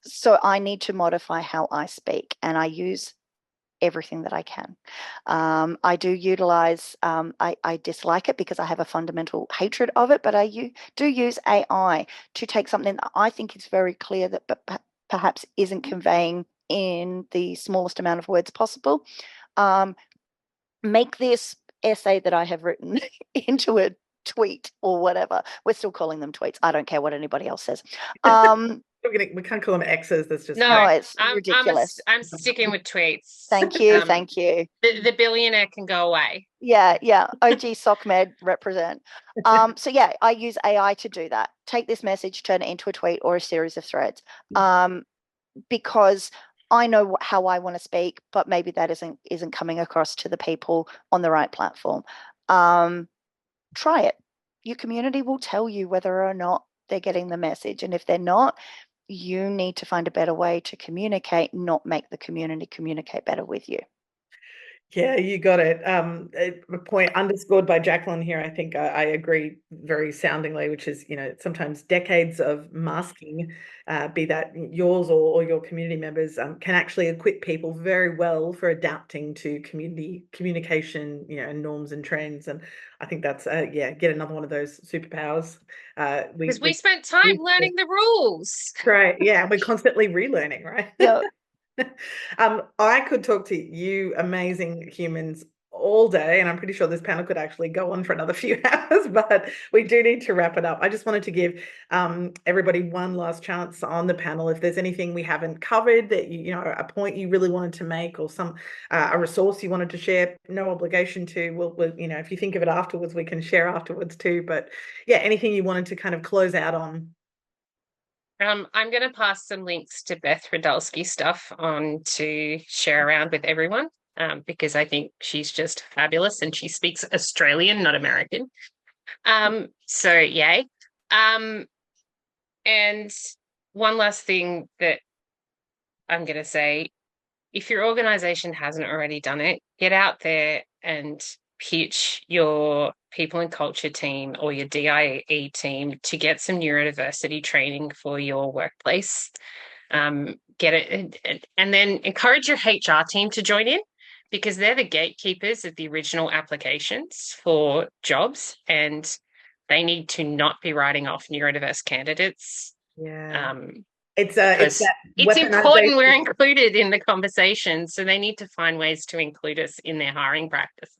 So I need to modify how I speak, and I use everything that I can. I do utilize, I dislike it because I have a fundamental hatred of it, but I do use AI to take something that I think is very clear that perhaps isn't conveying in the smallest amount of words possible. Make this essay that I have written into a tweet or whatever. We're still calling them tweets. I don't care what anybody else says. We can't call them X's. That's just No, it's ridiculous. I'm sticking with tweets. Thank you, thank you. The billionaire can go away. Yeah. OG SOCMED represent. So yeah, I use AI to do that. Take this message, turn it into a tweet or a series of threads, because I know how I want to speak, but maybe that isn't coming across to the people on the right platform. Try it. Your community will tell you whether or not they're getting the message, and if they're not, you need to find a better way to communicate, not make the community communicate better with you. Yeah, you got it. A point underscored by Jacqueline here. I think I agree very soundingly, which is, sometimes decades of masking, be that yours or your community members, can actually equip people very well for adapting to community communication, and norms and trends. And I think that's, get another one of those superpowers. Because we spent time learning the rules. Right. Yeah. We're constantly relearning, right? Yeah. I could talk to you amazing humans all day, and I'm pretty sure this panel could actually go on for another few hours, but we do need to wrap it up. I just wanted to give everybody one last chance on the panel. If there's anything we haven't covered that a point you really wanted to make, or some a resource you wanted to share, no obligation to. We'll if you think of it afterwards, we can share afterwards too. But yeah, anything you wanted to kind of close out on. I'm going to pass some links to Beth Radulski's stuff on to share around with everyone, because I think she's just fabulous, and she speaks Australian, not American. So yay. And one last thing that I'm going to say, if your organization hasn't already done it, get out there and pitch your people and culture team or your DIE team to get some neurodiversity training for your workplace. Get it, and then encourage your HR team to join in, because they're the gatekeepers of the original applications for jobs, and they need to not be writing off neurodiverse candidates. Yeah. It's important we're included in the conversation, so they need to find ways to include us in their hiring practice.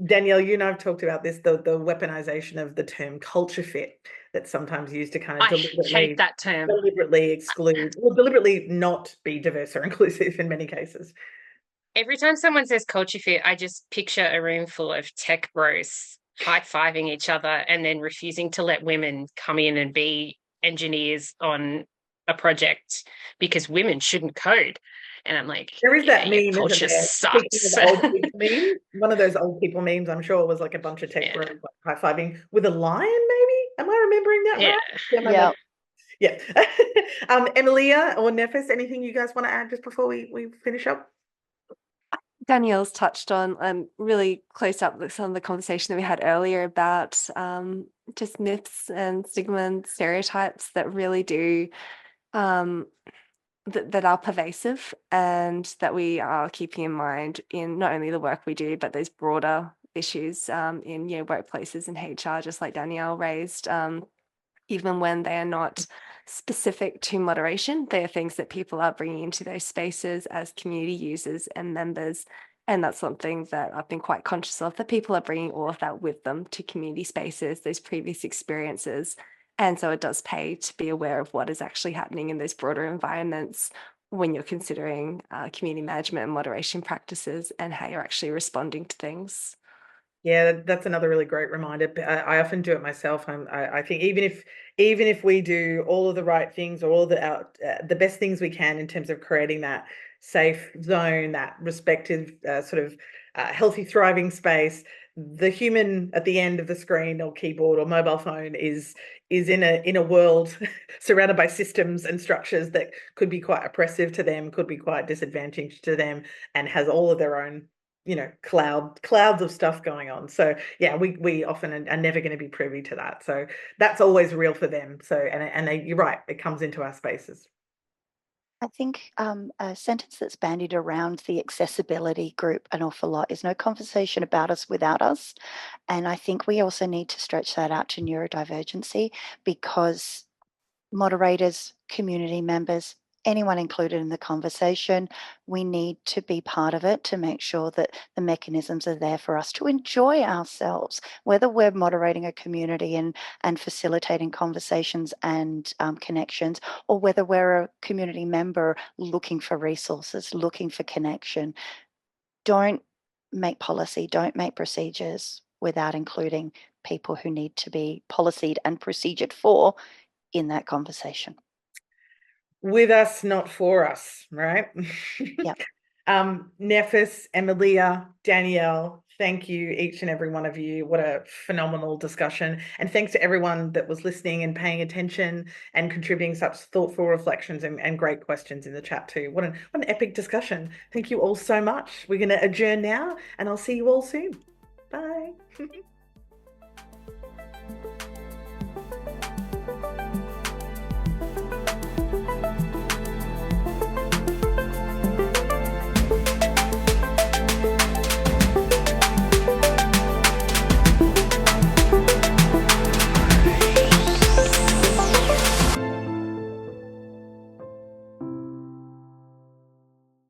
Danielle, you and I've talked about this, the weaponization of the term culture fit that's sometimes used to kind of hate that term. Deliberately exclude, or deliberately not be diverse or inclusive in many cases. Every time someone says culture fit, I just picture a room full of tech bros high-fiving each other and then refusing to let women come in and be engineers on a project because women shouldn't code. And I'm like, there is that meme, culture isn't there? sucks. Old people meme. One of those old people memes, I'm sure, was like a bunch of tech bros like high-fiving with a lion, maybe? Am I remembering that right? Yeah. Emilia or Nephthys, anything you guys want to add just before we finish up? Danielle's touched on really close up with some of the conversation that we had earlier about just myths and stigma and stereotypes that really do that are pervasive, and that we are keeping in mind in not only the work we do, but those broader issues in workplaces and HR, just like Danielle raised, even when they are not specific to moderation. They are things that people are bringing into those spaces as community users and members. And that's something that I've been quite conscious of, that people are bringing all of that with them to community spaces, those previous experiences. And so it does pay to be aware of what is actually happening in those broader environments when you're considering community management and moderation practices and how you're actually responding to things. Yeah, that's another really great reminder. I often do it myself. I think even if we do all of the right things, or all the best things we can in terms of creating that safe zone, that respective sort of healthy, thriving space, the human at the end of the screen or keyboard or mobile phone is in a world surrounded by systems and structures that could be quite oppressive to them, could be quite disadvantaged to them, and has all of their own, you know, clouds of stuff going on. So yeah, we often are never going to be privy to that. So that's always real for them. So you're right, it comes into our spaces. I think a sentence that's bandied around the accessibility group an awful lot is no conversation about us without us. And I think we also need to stretch that out to neurodivergency, because moderators, community members, anyone included in the conversation, we need to be part of it to make sure that the mechanisms are there for us to enjoy ourselves, whether we're moderating a community and facilitating conversations and connections, or whether we're a community member looking for resources, looking for connection. Don't make policy, don't make procedures without including people who need to be policied and procedured for in that conversation. With us, not for us, right? Yep. Nephthys, Emilia, Danielle, thank you, each and every one of you. What a phenomenal discussion. And thanks to everyone that was listening and paying attention and contributing such thoughtful reflections and great questions in the chat too. What an epic discussion. Thank you all so much. We're going to adjourn now, and I'll see you all soon. Bye.